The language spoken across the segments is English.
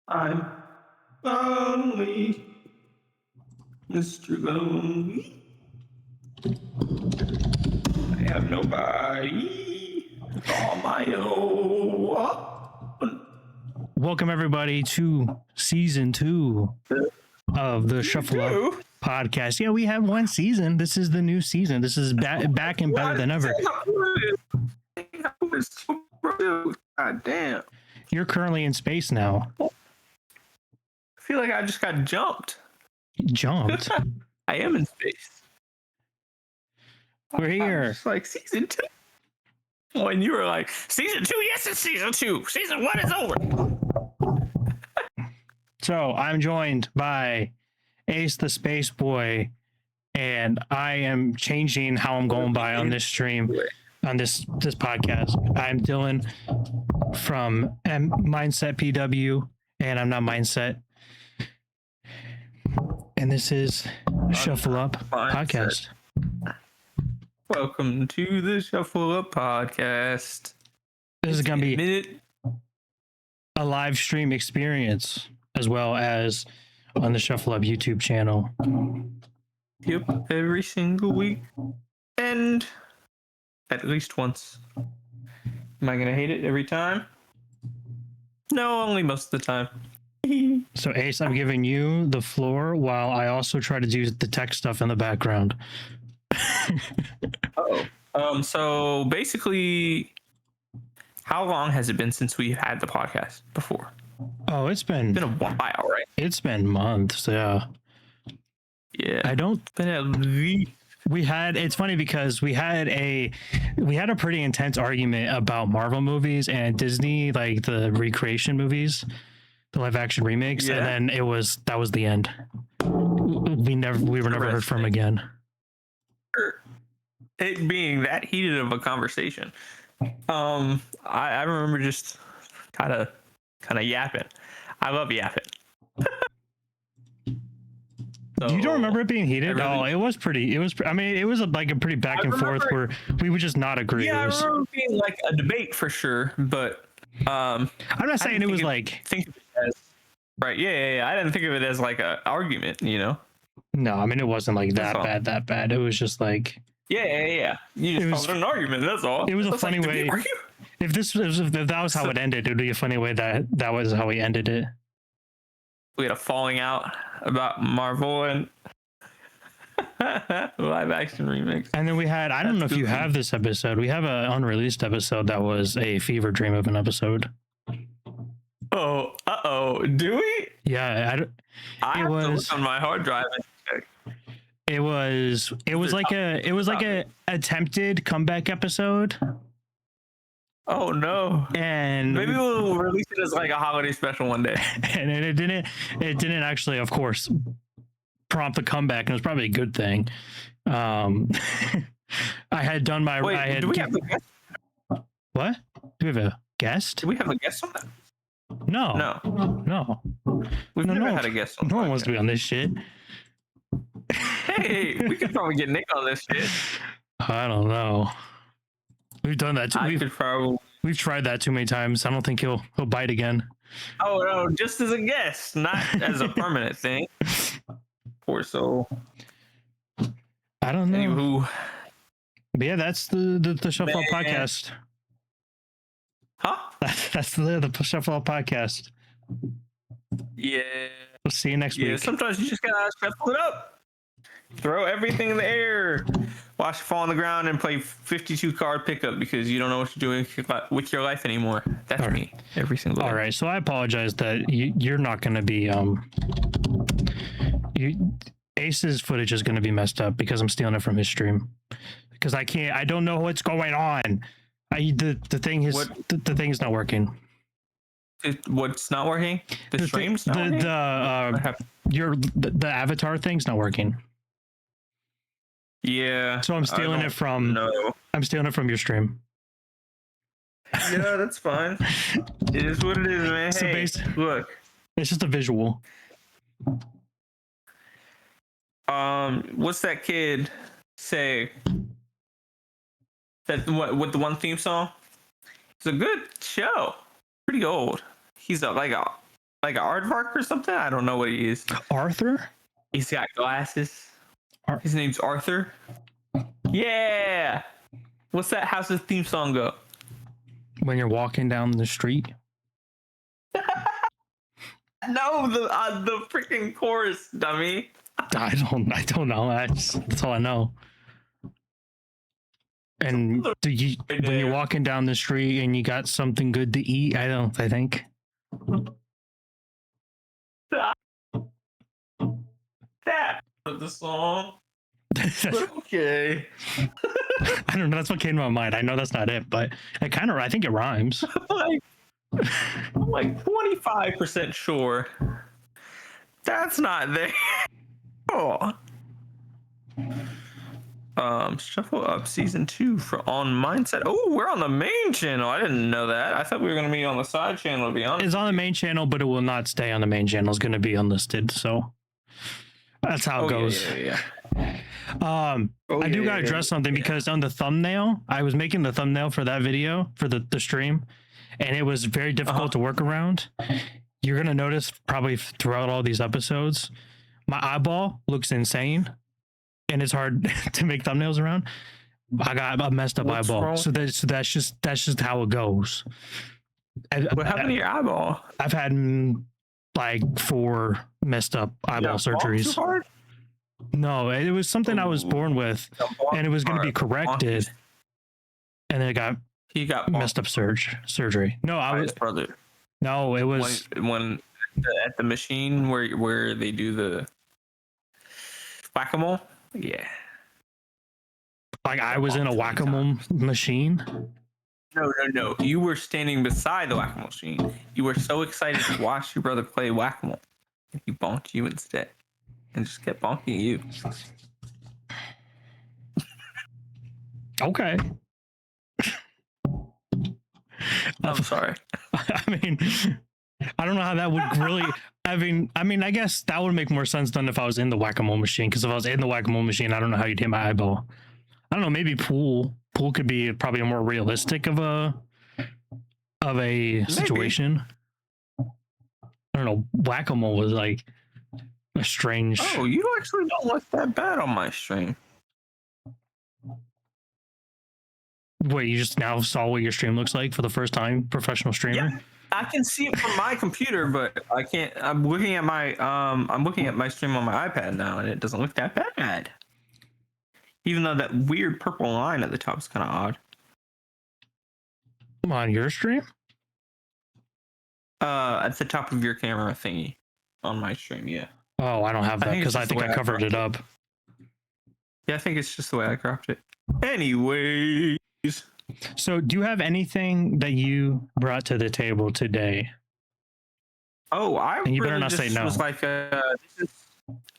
I'm lonely, Mr. Lonely. I have nobody on my own. Welcome everybody to season 2 of the Shuffle Up podcast. Yeah, we have one season. This is the new season. This is back and better than ever. God damn. You're currently in space now. I feel like I just got jumped. Jumped? I am in space. We're here. It's like season 2. Oh, and you were like, season 2? Yes, it's season 2. Season 1 is over. So I'm joined by Ace the Space Boy, and I am changing how I'm going by on this stream, on this podcast. I'm Dylan from Mindset PW, and I'm not Mindset. And this is Shuffle Up Podcast. Welcome to the Shuffle Up Podcast. This is going to be a live stream experience, as well as on the Shuffle Up YouTube channel. Yep, every single week. And at least once. Am I going to hate it every time? No, only most of the time. So Ace, I'm giving you the floor while I also try to do the tech stuff in the background. So basically, how long has it been since we had the podcast before? Oh, it's been a while, right? It's been months, yeah. Yeah. It's been at least. It's funny because we had a pretty intense argument about Marvel movies and Disney, like the recreation movies, the live action remakes, and then that was the end. We were never heard from again. It being that heated of a conversation. I remember just kind of yapping. I love yapping. So, you don't remember it being heated? No, it was like a pretty back and forth where we would just not agree. Yeah, I remember it being like a debate for sure, but I'm not saying it was like think of it as right. Yeah. I didn't think of it as like an argument, you know. No, I mean it wasn't like that bad. It was just like yeah. You just called it an argument. That's all. It was a funny way. If that was how it ended, it would be a funny way that was how we ended it. We had a falling out about Marvel and live action remix. And then we had, I don't know if you have this episode. We have an unreleased episode that was a fever dream of an episode. Do we? Yeah, I have to look on my hard drive and check. It was like a attempted comeback episode. Oh no! And maybe we'll release it as like a holiday special one day. And it didn't actually, of course, prompt the comeback, and it was probably a good thing. I had done my. Wait, do we have a guest? What? Do we have a guest? Do we have a guest on that? No. We've never had a guest on. No one wants to be on this shit. Hey, we could probably get Nick on this shit. I don't know. We've done that too. We've tried that too many times. I don't think he'll bite again. Oh no, just as a guest, not as a permanent thing. Poor soul. I don't know. Anywho. But yeah, that's the Shuffle Up Podcast. Huh? That's the Shuffle Up Podcast. Yeah. We'll see you next week. Sometimes you just gotta shuffle it up. Throw everything in the air. Watch it fall on the ground and play 52 card pickup because you don't know what you're doing with your life anymore. That's me every single day. All right. So I apologize that you're not going to be Ace's footage is going to be messed up because I'm stealing it from his stream because I don't know what's going on. The thing is not working. What's not working? The stream's not working? The avatar thing's not working. Yeah. So I'm stealing it from. No. I'm stealing it from your stream. Yeah, that's fine. It is what it is, man. So hey, look. It's just a visual. What's that kid say? That what the one theme song? It's a good show. Pretty old. He's like a like an aardvark or something. I don't know what he is. Arthur? He's got glasses. Ar- His name's Arthur. Yeah. What's that house's theme song go? When you're walking down the street? No, the freaking chorus, dummy. I don't know. That's all I know. And when you're walking down the street and you got something good to eat, I think. That the song. Okay. I don't know. That's what came to my mind. I know that's not it, but I think it rhymes. I'm like 25% sure. That's not there. Oh. Shuffle Up season 2 for on Mindset. Oh, we're on the main channel. I didn't know that. I thought we were gonna be on the side channel, to be honest. It's on the main channel, but it will not stay on the main channel. It's going to be unlisted. So that's how it goes. Yeah. I do gotta address something because on the thumbnail, I was making the thumbnail for that video for the stream, and it was very difficult to work around. You're gonna notice probably throughout all these episodes, my eyeball looks insane, and it's hard to make thumbnails around. I got a messed up What's eyeball, wrong? so that's just how it goes. What happened to your eyeball? I've had like 4 messed up eyeball surgeries. Too hard? No, it was something I was born with, and it was going to be corrected, and then it got He got messed up surgery. No, I by was his brother. no, it was when at the machine where they do the whack-a-mole. Yeah. like I was in a whack-a-mole machine. No. You were standing beside the whack-a-mole machine. You were so excited to watch your brother play whack-a-mole, and he bonked you instead, and just kept bonking you. Okay. I'm sorry. I mean, I don't know how that would really. I mean, I guess that would make more sense than if I was in the whack-a-mole machine. Because if I was in the whack-a-mole machine, I don't know how you'd hit my eyeball. I don't know. Maybe pool could be probably a more realistic of a situation. I don't know. Whack-a-mole was like a strange. Oh, you actually don't look that bad on my stream. Wait, you just now saw what your stream looks like for the first time, professional streamer? Yeah. I can see it from my computer, but I can't. I'm looking at my stream on my iPad now, and it doesn't look that bad. Even though that weird purple line at the top is kind of odd. On your stream? At the top of your camera thingy on my stream, yeah. Oh, I don't have that think it's because I just the think way I I covered it up. Yeah, I think it's just the way I cropped it. Anyways. So, do you have anything that you brought to the table today? Oh, I And you better really not say just no. was like, this is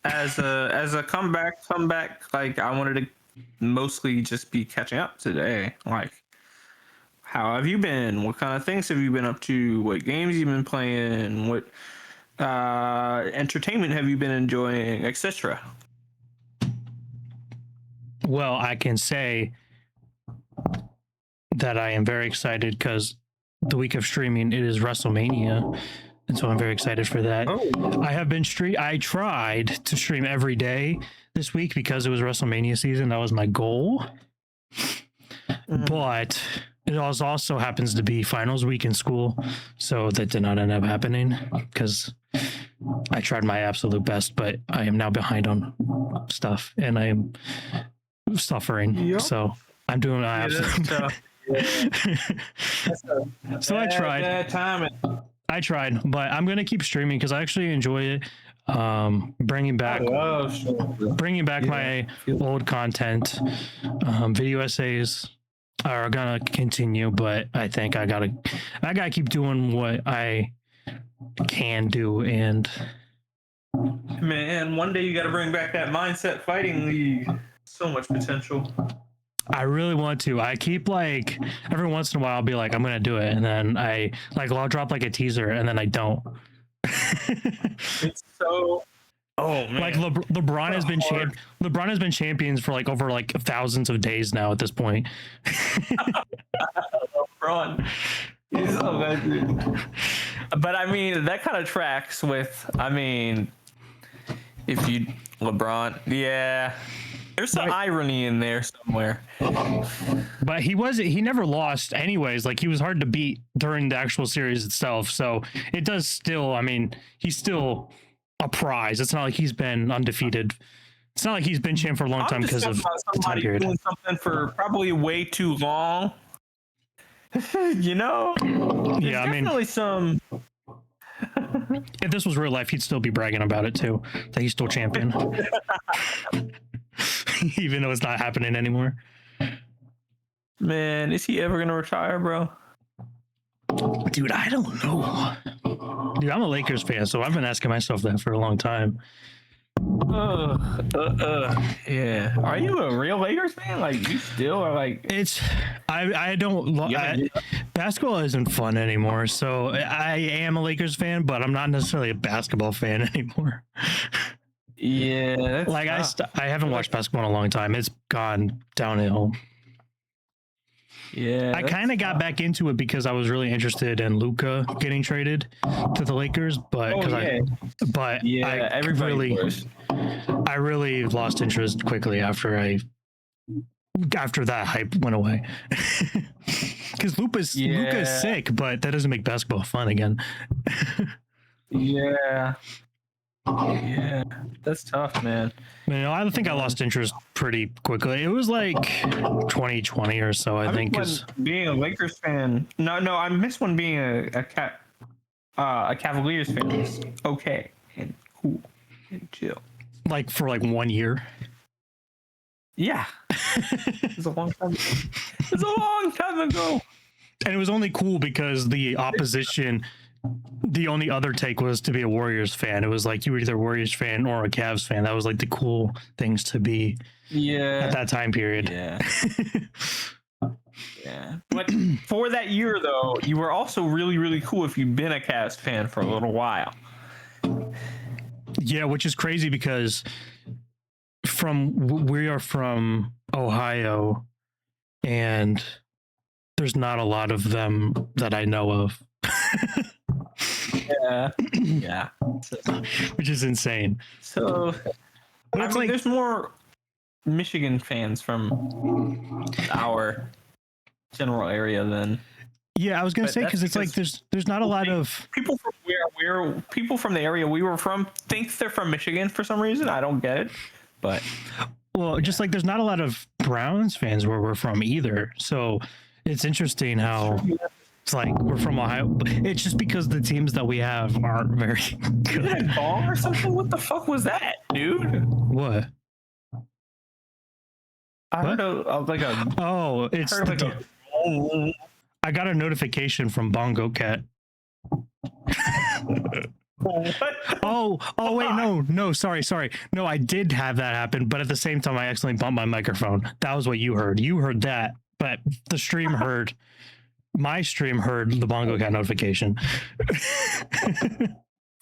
as a comeback. Like I wanted to mostly just be catching up today. Like, how have you been? What kind of things have you been up to? What games you been playing? What entertainment have you been enjoying, etc. Well, I can say that I am very excited because the week of streaming, it is WrestleMania. And so I'm very excited for that. Oh, I have been I tried to stream every day this week because it was WrestleMania season. That was my goal. But it also happens to be finals week in school. So that did not end up happening because I tried my absolute best, but I am now behind on stuff and I am suffering. Yep. So I'm doing my absolute. So I tried. Bad timing. I tried, but I'm gonna keep streaming because I actually enjoy it. Bringing back my old content. Video essays are gonna continue, but I think I gotta keep doing what I can do. And Man, one day you got to bring back that Mindset Fighting League. So much potential. I really want to. I keep like every once in a while I'll be like I'm gonna do it, and then I'll drop like a teaser, and then I don't. It's so. Oh man. Like LeBron has been LeBron has been champions for like over like thousands of days now at this point. LeBron. He's a legend. But I mean, that kind of tracks with. I mean, if you LeBron, yeah, there's some irony in there somewhere. But he never lost anyways. Like, he was hard to beat during the actual series itself. So it does still, I mean, he's still a prize. It's not like he's been undefeated. It's not like he's been champ for a long time because of the time period. Doing something for probably way too long. You know? Yeah, I mean, definitely some. if this was real life, he'd still be bragging about it too, that he's still champion. Even though it's not happening anymore. Man, is he ever gonna retire, bro? Dude, I don't know. Dude, I'm a Lakers fan, so I've been asking myself that for a long time. Yeah. Are you a real Lakers fan? Like, you still are like? It's I don't basketball isn't fun anymore, so I am a Lakers fan, but I'm not necessarily a basketball fan anymore. Yeah. Like, I haven't watched basketball in a long time. It's gone downhill. Yeah. I kind of got back into it because I was really interested in Luka getting traded to the Lakers, but I really lost interest quickly after that hype went away. Because Luka's sick, but that doesn't make basketball fun again. Yeah. Yeah, that's tough, man. I think I lost interest pretty quickly. It was like 2020 or so, I think. Being a Lakers fan, no, I miss when being a Cavaliers fan was okay and cool and chill. Like for like 1 year. Yeah, it's a long time. It's a long time ago. And it was only cool because the opposition. The only other take was to be a Warriors fan. It was like you were either a Warriors fan or a Cavs fan. That was like the cool things to be at that time period. Yeah. Yeah. But for that year, though, you were also really, really cool if you'd been a Cavs fan for a little while. Yeah, which is crazy because we are from Ohio, and there's not a lot of them that I know of. Yeah. Which is insane. So, but I mean, there's more Michigan fans from our general area than. Yeah, I was gonna say because it's like there's not a lot of people from where people from the area we were from think they're from Michigan for some reason. I don't get it, but just like there's not a lot of Browns fans where we're from either. So it's interesting how. It's like we're from Ohio. It's just because the teams that we have aren't very good. Ball or something? What the fuck was that, dude? What? I heard like a. Oh, it's. I got a notification from Bongo Cat. What? Oh, wait, no, sorry. No, I did have that happen, but at the same time, I accidentally bumped my microphone. That was what you heard. You heard that, but the stream heard. My stream heard the Bongo Cat notification.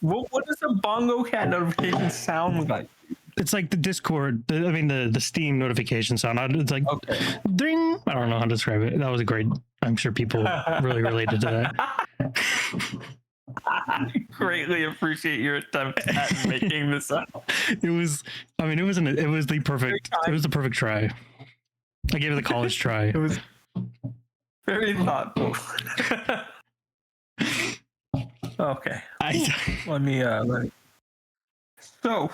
What does a Bongo Cat notification sound like? It's like the Discord, the Steam notification sound. It's like, ding. I don't know how to describe it. That was a great, I'm sure people really related to that. I greatly appreciate your attempt at making this up. It was the perfect try. I gave it the college try. It was very thoughtful. Okay. Let me. So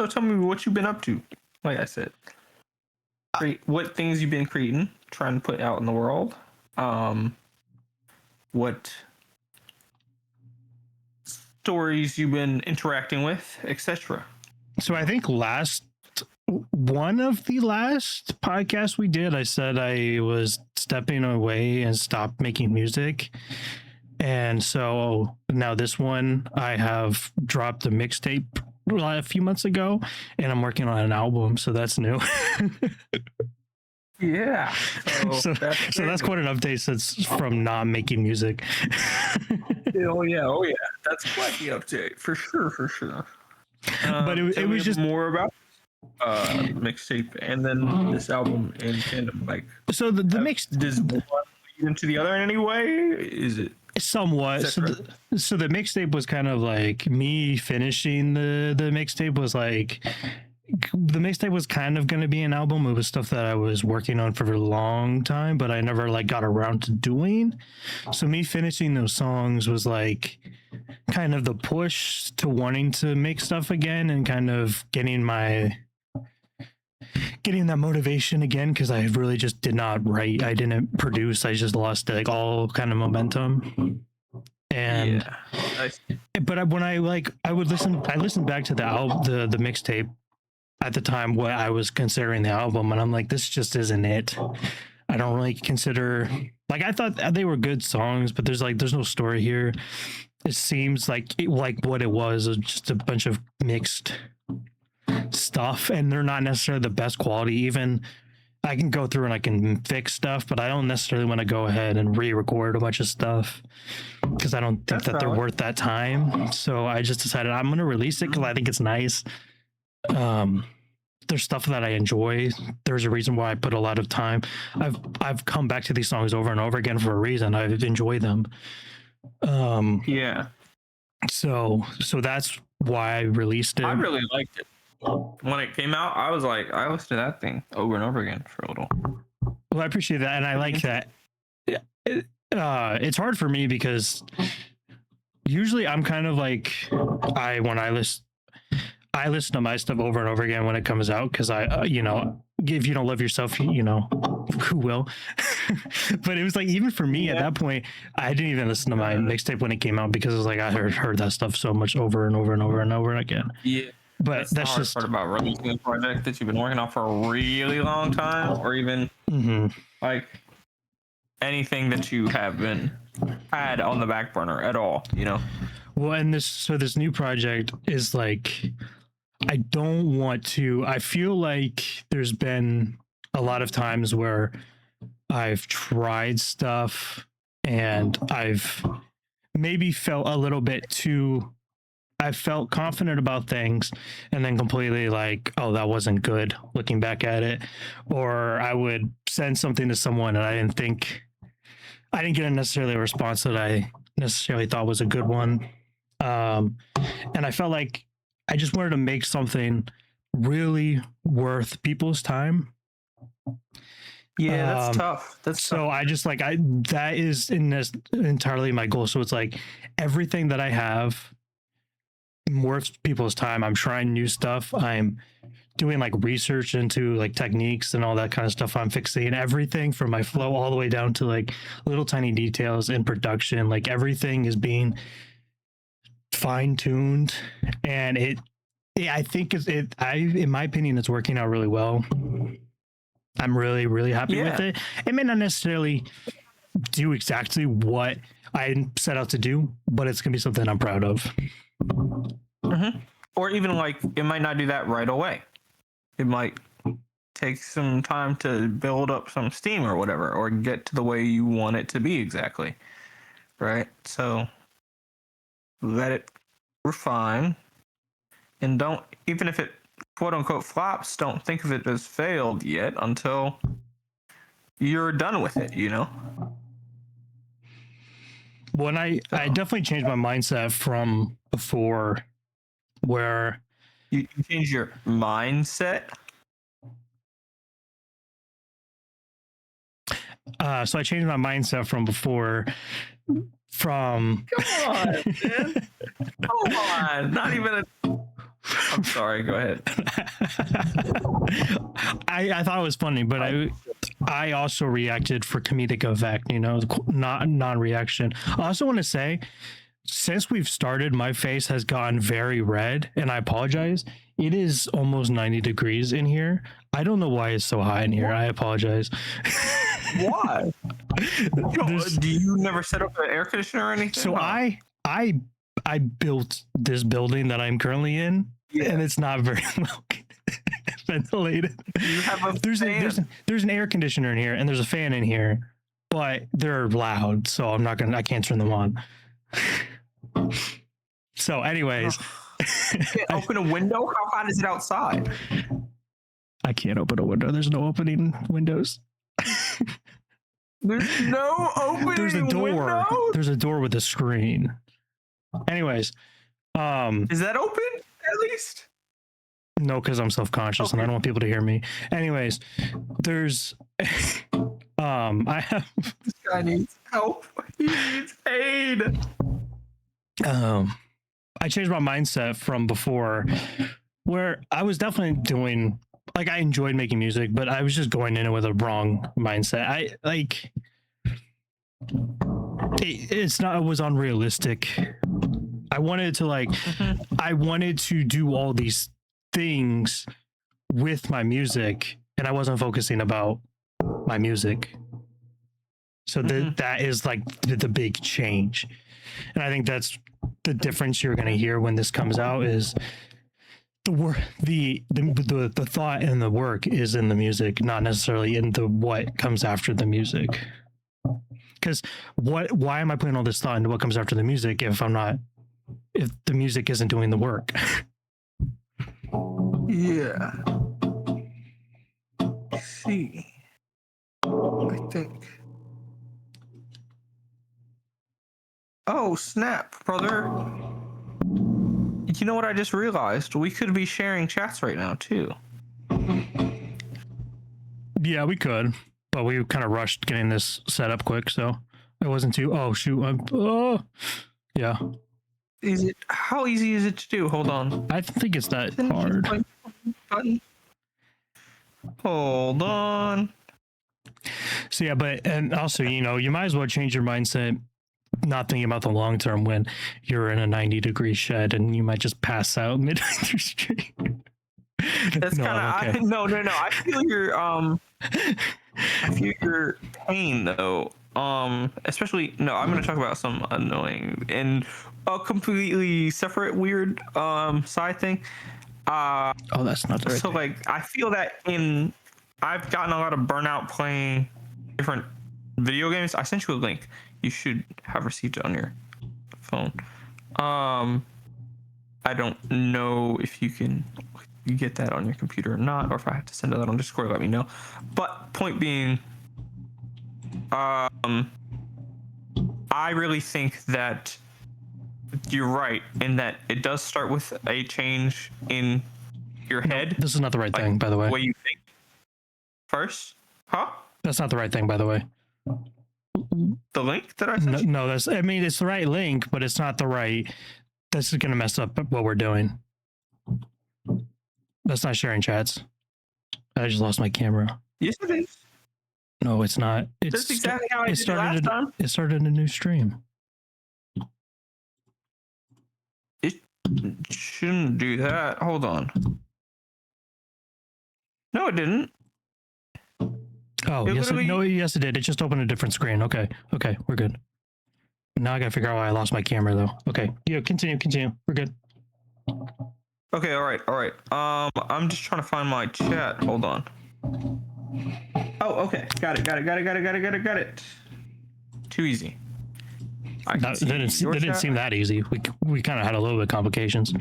tell me what you've been up to. Like I said, what things you've been creating, trying to put out in the world. What stories you've been interacting with, etc. So I think one of the last podcasts we did, I said I was stepping away and stopped making music. And so now this one, I have dropped a mixtape a few months ago, and I'm working on an album. So that's new. Yeah. So that's quite an update since from not making music. Oh yeah. That's quite the update for sure. But it was just more about mixtape and then this album in tandem. Like, so the mix. Does one feed into the other in any way? Is it? Somewhat. Is that So the mixtape was kind of like me finishing the mixtape was like the mixtape was kind of going to be an album. It was stuff that I was working on for a long time, but I never like got around to doing. So me finishing those songs was like kind of the push to wanting to make stuff again and kind of getting that motivation again, because I really just did not write. I didn't produce. I just lost like all kind of momentum. And but when I listened back to the album, the mixtape at the time, what I was considering the album, and I'm like, this just isn't it. I don't really consider, like, I thought they were good songs, but there's no story here. It seems like what it was just a bunch of mixed stuff, and they're not necessarily the best quality. Even I can go through and I can fix stuff, but I don't necessarily want to go ahead and re-record a bunch of stuff because I don't think that they're worth that time. So I just decided I'm going to release it because I think it's nice. There's stuff that I enjoy. There's a reason why I put a lot of time. I've come back to these songs over and over again for a reason. I enjoy them. Yeah. So that's why I released it. I really liked it. When it came out, I was like, I listened to that thing over and over again for a little. Well, I appreciate that, and I like that. It's hard for me because usually I'm kind of like I listen to my stuff over and over again when it comes out because if you don't love yourself, who will? But it was like, even for me at that point, I didn't even listen to my mixtape when it came out because it was like I heard that stuff so much over and over and over and over again. Yeah. But that's the just hard part about releasing a project that you've been working on for a really long time, or even like anything that you haven't had on the back burner at all, Well, and this new project is like, I don't want to. I feel like there's been a lot of times where I've tried stuff and I've maybe felt a little bit too. I felt confident about things and then completely like, oh, that wasn't good looking back at it. Or I would send something to someone and I didn't get necessarily a response that I necessarily thought was a good one. And I felt like I just wanted to make something really worth people's time. Yeah, that's tough. I just like, that is entirely my goal. So it's like everything that I have worth people's time. I'm trying new stuff. I'm doing like research into like techniques and all that kind of stuff. I'm fixing everything from my flow all the way down to like little tiny details in production. Like everything is being fine-tuned, and I think in my opinion, it's working out really well. I'm really, really happy with it. It may not necessarily do exactly what I set out to do, but it's gonna be something I'm proud of. Or even like, it might not do that right away. It might take some time to build up some steam or whatever, or get to the way you want it to be exactly. Right? So let it refine, and don't, even if it quote unquote flops, don't think of it as failed yet until you're done with it, When I definitely changed my mindset from before, where you change your mindset. So I changed my mindset from before. Come on, man. Come on. Not even I'm sorry. Go ahead. I thought it was funny, but I also reacted for comedic effect, not non-reaction. I also want to say, since we've started, my face has gotten very red, and I apologize. It is almost 90 degrees in here. I don't know why it's so hot in here. I apologize. Why? Do you never set up an air conditioner or anything? So I built this building that I'm currently in, and it's not very well ventilated. You have a there's an air conditioner in here, and there's a fan in here, but they're loud, so I can't turn them on. So anyways, open a window. How hot is it outside? I can't open a window. There's no opening windows. There's no opening. There's a door. Window? There's a door with a screen. Anyways, Is that open at least? no, because I'm self-conscious and I Okay. don't want people to hear me. Anyways, there's I have This guy needs help. He needs aid. I changed my mindset from before where I was definitely doing like I enjoyed making music, but I was just going in it with a wrong mindset. It was unrealistic. I wanted to I wanted to do all these things with my music and I wasn't focusing about my music. So that is like the big change. And I think that's the difference you're going to hear when this comes out is the thought and the work is in the music, not necessarily in the what comes after the music. Because why am I putting all this thought into what comes after the music if the music isn't doing the work? Yeah. See. I think. Oh, snap, brother. You know what I just realized? We could be sharing chats right now, too. Yeah, we could, but we kind of rushed getting this set up quick, so it wasn't too. Oh shoot! Yeah. How easy is it to do? Hold on. I think it's not hard. Button. Hold on. So yeah, and also you might as well change your mindset, not thinking about the long term when you're in a 90-degree shed and you might just pass out midway through stream. That's No, kind of okay. no. I feel your pain though. Especially no. I'm gonna talk about some annoying and a completely separate weird side thing. Oh, that's not the right So thing. like I feel that I've gotten a lot of burnout playing different video games. I sent you a link. You should have received it on your phone. I don't know if you can get that on your computer or not, or if I have to send it out on Discord, let me know. But point being, I really think that you're right in that it does start with a change in your head. This is not the right Like, thing, by the way. The way you think first. Huh? That's not the right thing, by the way. The link that I sent you? No, it's the right link, but it's not the right. This is gonna mess up what we're doing. That's not sharing chats. I just lost my camera. Yes, it is. No, it's not. That's exactly how I did it started last time. It started a new stream. It shouldn't do that. Hold on. No, it didn't. Oh, It literally- yes, it did. It just opened a different screen. Okay, we're good. Now I gotta figure out why I lost my camera though. Okay, yeah, continue. We're good. Okay, all right. I'm just trying to find my chat. Hold on. Oh, okay. Got it. Too easy. I can That see didn't your chat. seem that easy. We kind of had a little bit of complications.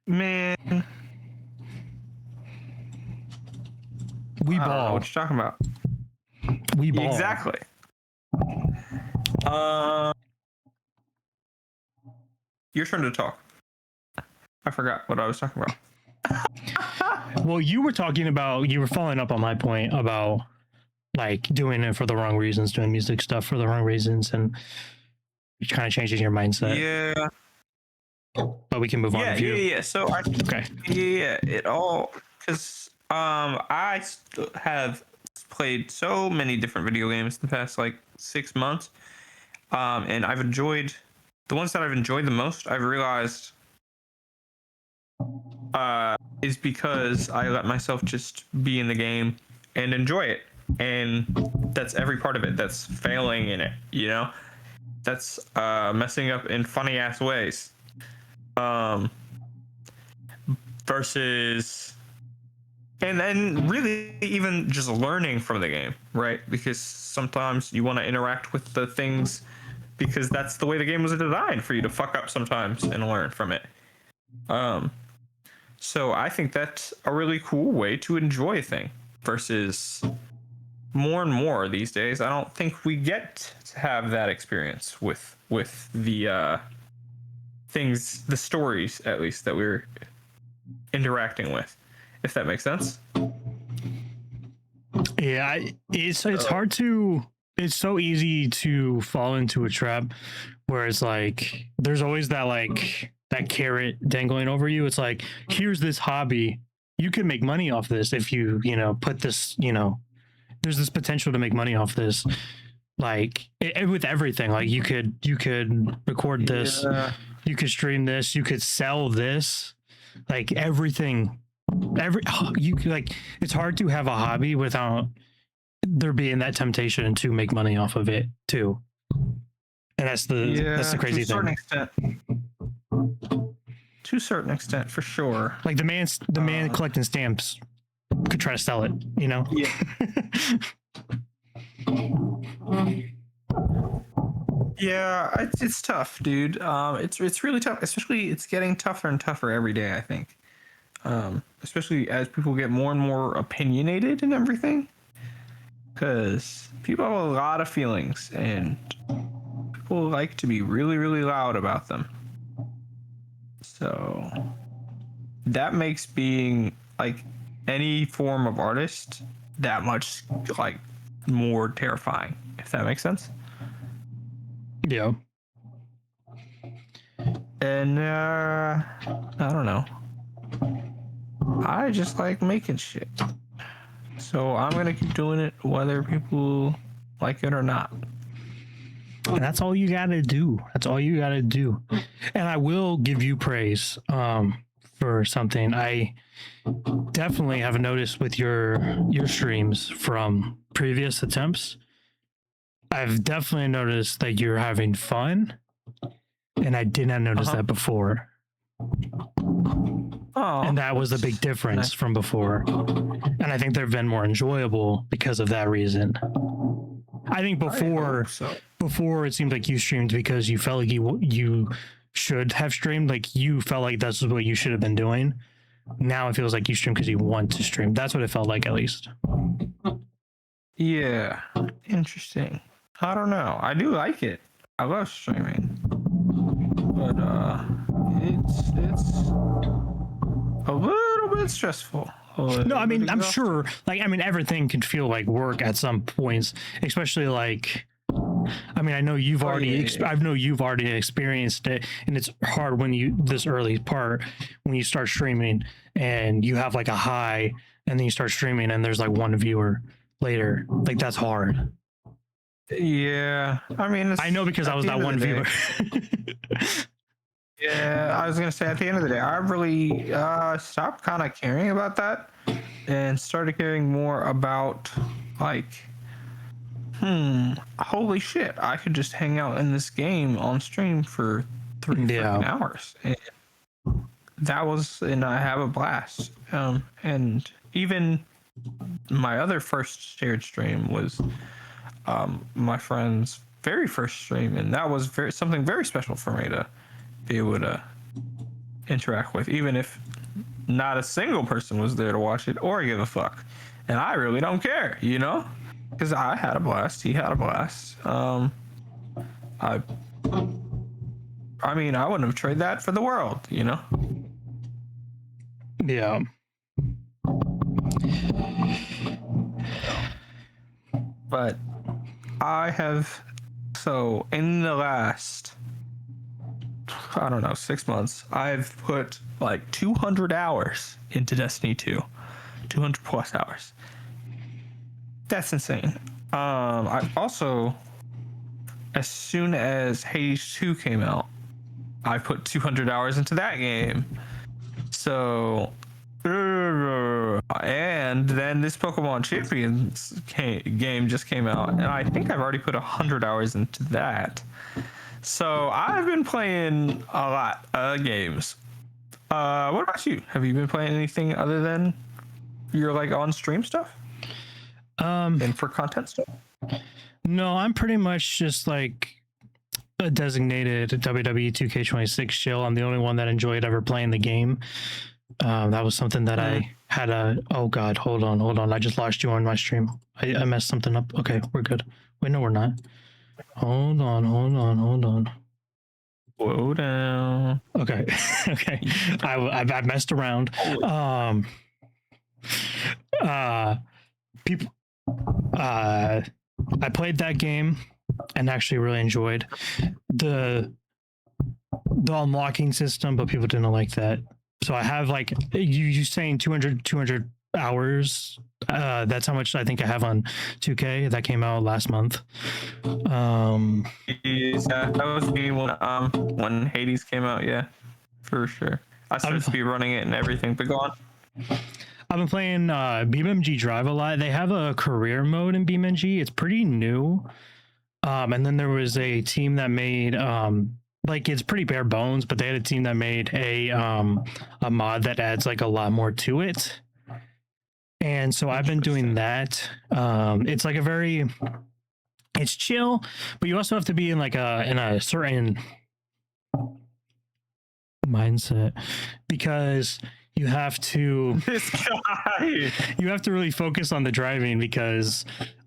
Man, We I don't know ball. what you're talking about. We ball. Exactly. Your turn to talk. I forgot what I was talking about. Well, you were following up on my point about like doing it for the wrong reasons, doing music stuff for the wrong reasons, and kind of changing your mindset. Yeah. But we can move on. Yeah. So Okay. it all because I have played so many different video games in the past like 6 months, and I've enjoyed the ones that I've enjoyed the most. I've realized is because I let myself just be in the game and enjoy it, and that's every part of it. That's failing in it, that's messing up in funny ass ways. Versus, and then really even just learning from the game, right? Because sometimes you want to interact with the things because that's the way the game was designed for you to fuck up sometimes and learn from it. So I think that's a really cool way to enjoy a thing. versus more and more these days, I don't think we get to have that experience with the things, the stories at least that we're interacting with, if that makes sense. Yeah, it's hard to. It's so easy to fall into a trap where it's like there's always that carrot dangling over you. It's like, here's this hobby, you can make money off this if you put this, there's this potential to make money off this, like with everything. Like you could record this, you could stream this, you could sell this, like everything. It's hard to have a hobby without there being that temptation to make money off of it too. And that's the crazy thing. To a certain extent, for sure. Like the man collecting stamps could try to sell it, Yeah. Yeah, it's tough, dude. It's really tough. Especially, it's getting tougher and tougher every day, I think. Especially as people get more and more opinionated and everything. Because people have a lot of feelings, and people like to be really, really loud about them. So that makes being like any form of artist that much like more terrifying, if that makes sense. Yeah. And I don't know. I just like making shit. So I'm gonna keep doing it whether people like it or not. And that's all you gotta do. That's all you gotta do. And I will give you praise for something. I definitely have noticed with your streams from previous attempts. I've definitely noticed that you're having fun, and I did not notice that before. Oh, and that was a big difference from before. And I think they've been more enjoyable because of that reason. I think before it seemed like you streamed because you felt like you should have streamed, like you felt like that's what you should have been doing. Now it feels like you stream because you want to stream. That's what it felt like, at least. Yeah, interesting. I don't know. I do like it. I love streaming, but it's a little bit stressful. No, I mean, I'm sure, like, I mean, everything can feel like work at some points, especially like, I mean, I know you've already, I know you've already experienced it, and it's hard when this early part, when you start streaming and you have like a high and then you start streaming and there's like one viewer later, like that's hard. Yeah. I mean, I know because I was that one viewer. Yeah, I was gonna say at the end of the day, I really stopped kind of caring about that and started caring more about like, holy shit, I could just hang out in this game on stream for 3 freaking hours, and and I have a blast. And even my other first shared stream was my friend's very first stream, and that was something very special for me to be able to interact with, even if not a single person was there to watch it or give a fuck. And I really don't care, because I had a blast, he had a blast. I mean, I wouldn't have traded that for the world, Yeah. But so in the last, I don't know, 6 months, I've put like 200 hours into Destiny 2. 200 plus hours. That's insane. I also, as soon as Hades 2 came out, I put 200 hours into that game. So, and then this Pokemon Champions game just came out, and I think I've already put 100 hours into that. So I've been playing a lot of games. What about you? Have you been playing anything other than your like on stream stuff? And for content stuff? No, I'm pretty much just like a designated WWE 2K26 chill. I'm the only one that enjoyed ever playing the game. That was something that I had oh God, hold on. I just lost you on my stream. I messed something up. Okay, we're good. Wait, no, we're not. Hold on. Slow down. Okay. Okay. I messed around. People I played that game and actually really enjoyed the unlocking system, but people didn't like that. So I have like you saying 200 hours. That's how much I think I have on 2K. That came out last month. Yeah, that was me when Hades came out. Yeah, for sure. I started to be running it and everything. But go on. I've been playing BeamNG Drive a lot. They have a career mode in BeamNG. It's pretty new. And then there was a team that made like it's pretty bare bones, but they had a team that made a mod that adds like a lot more to it. And so I've been doing that. It's like it's chill, but you also have to be in like in a certain mindset because you have to This guy. you have to really focus on the driving because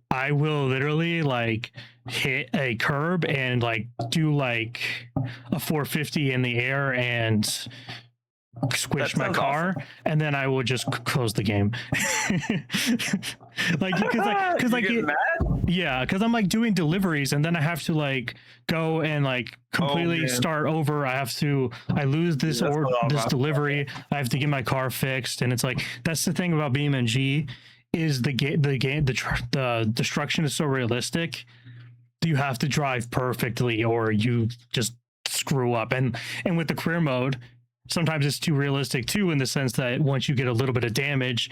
I will literally like hit a curb and like do like a 450 in the air and squish my car, awesome. and then I will just close the game. Like because I'm like doing deliveries and then I have to like go and like completely start over. I lose this this delivery. I have to get my car fixed, and it's like that's the thing about BeamNG is the destruction is so realistic. You have to drive perfectly or you just screw up. And with the career mode, sometimes it's too realistic too, in the sense that once you get a little bit of damage,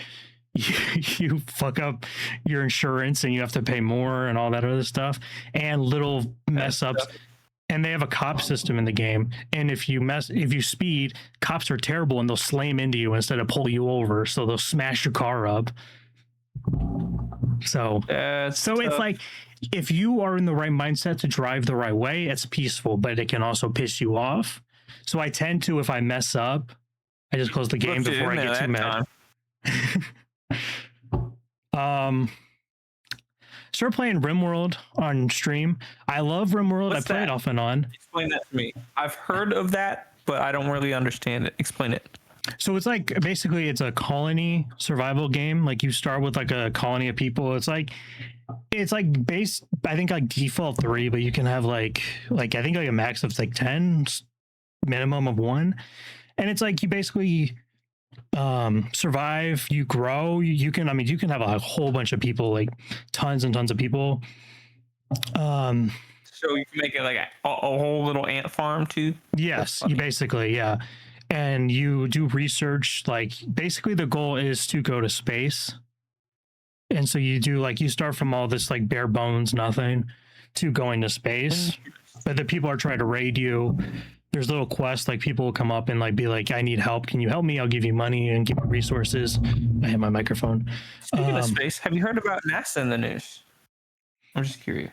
you fuck up your insurance and you have to pay more and all that other stuff and little mess ups. And they have a cop system in the game. And if you speed, cops are terrible and they'll slam into you instead of pull you over. So they'll smash your car up. So it's like if you are in the right mindset to drive the right way, it's peaceful, but it can also piss you off. So I tend to, if I mess up, I just close the game before I get too mad. Start playing RimWorld on stream. I love RimWorld. I play it off and on. Explain that to me. I've heard of that, but I don't really understand it. Explain it. So it's like basically it's a colony survival game. Like you start with like a colony of people. It's like base, I think like default 3, but you can have like I think like a max of like 10, minimum of 1. And it's like you basically survive, you grow, you can have a whole bunch of people, like tons and tons of people. So you can make it like a whole little ant farm too? Yes, you basically, yeah. And you do research, like basically the goal is to go to space. And so you start from all this like bare bones, nothing, to going to space. But the people are trying to raid you. There's little quests, like people will come up and like be like, I need help. Can you help me? I'll give you money and give you resources. I have my microphone. Speaking of space, have you heard about NASA in the news? I'm just curious.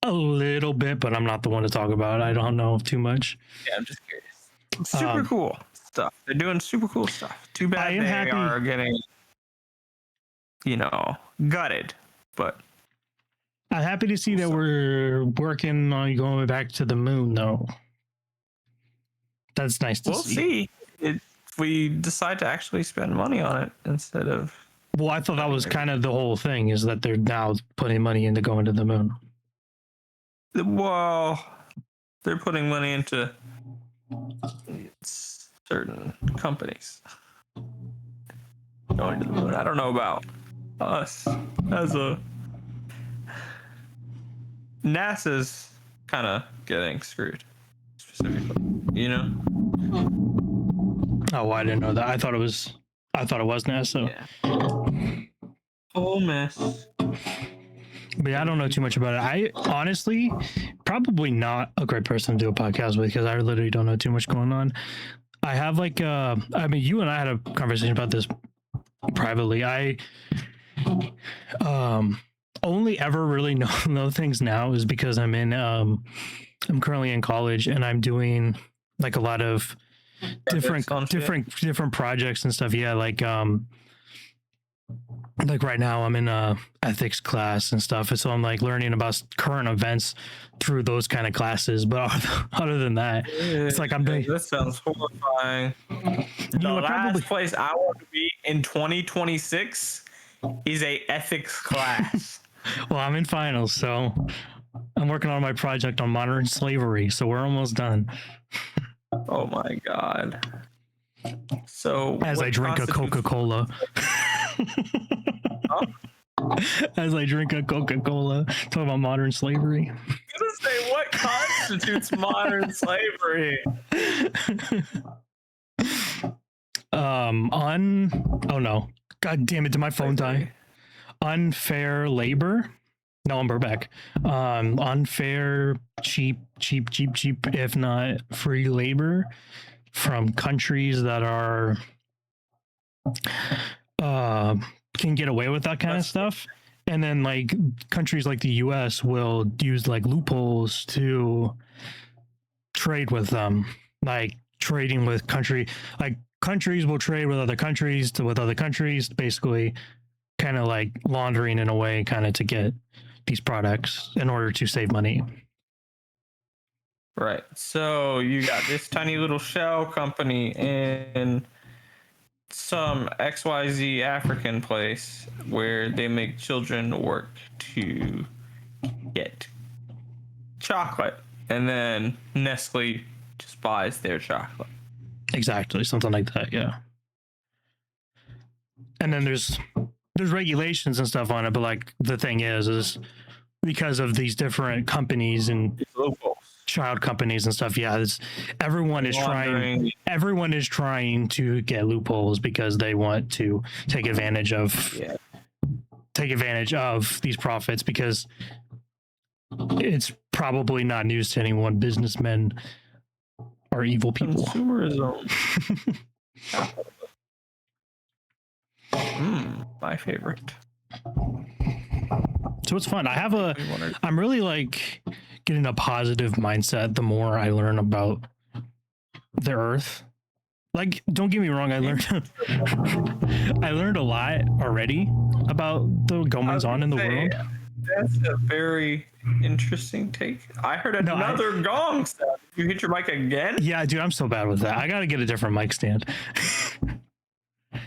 A little bit, but I'm not the one to talk about it. I don't know too much. Yeah, I'm just curious. Super cool stuff. They're doing super cool stuff. Too bad they are getting, gutted. But I'm happy to see that we're working on going back to the moon, though. That's nice to see. We'll see if we decide to actually spend money on it instead of. Well, I thought that was kind of the whole thing, is that they're now putting money into going to the moon. Well, they're putting money into certain companies going to the moon. I don't know about us as a NASA's kind of getting screwed specifically, Oh, I didn't know that. I thought it was NASA. Yeah. Whole mess. But yeah, I don't know too much about it. I honestly probably not a great person to do a podcast with because I literally don't know too much going on. I have you and I had a conversation about this privately. I only ever really know things now is because I'm currently in college and I'm doing like a lot of different on shit. different projects and stuff. Yeah, like right now I'm in a ethics class and stuff, and so I'm like learning about current events through those kind of classes. But other than that, it's like I'm doing. This sounds horrifying. The know, last place I want to be in 2026 is a ethics class. Well, I'm in finals, so I'm working on my project on modern slavery, so we're almost done. Oh my god. So As what I drink a constitutes- Coca-Cola. As I drink a Coca-Cola, talking about modern slavery. I was gonna say, what constitutes modern slavery? Oh no. God damn it, did my phone die? Unfair labor. No, I'm Burbeck. Unfair, cheap, if not free labor from countries that are can get away with that kind of stuff. And then like countries like the US will use like loopholes to trade with them. Like trading with countries will trade with other countries basically kind of like laundering in a way kind of to get these products in order to save money. Right. So you got this tiny little shell company in some XYZ African place where they make children work to get chocolate, and then Nestle just buys their chocolate. Exactly, something like that, yeah. And then there's regulations and stuff on it, but like the thing is because of these different companies and It's loopholes. child companies and stuff, yeah, everyone is trying to get loopholes because they want to take advantage of these profits, because it's probably not news to anyone. Businessmen are evil people. Consumerism. My favorite. So it's fun. I'm really like getting a positive mindset the more I learn about the earth. Like, don't get me wrong, I learned a lot already about the goings on in the world. That's a very interesting take. I heard another gong sound. You hit your mic again? Yeah, dude, I'm so bad with that. I gotta get a different mic stand.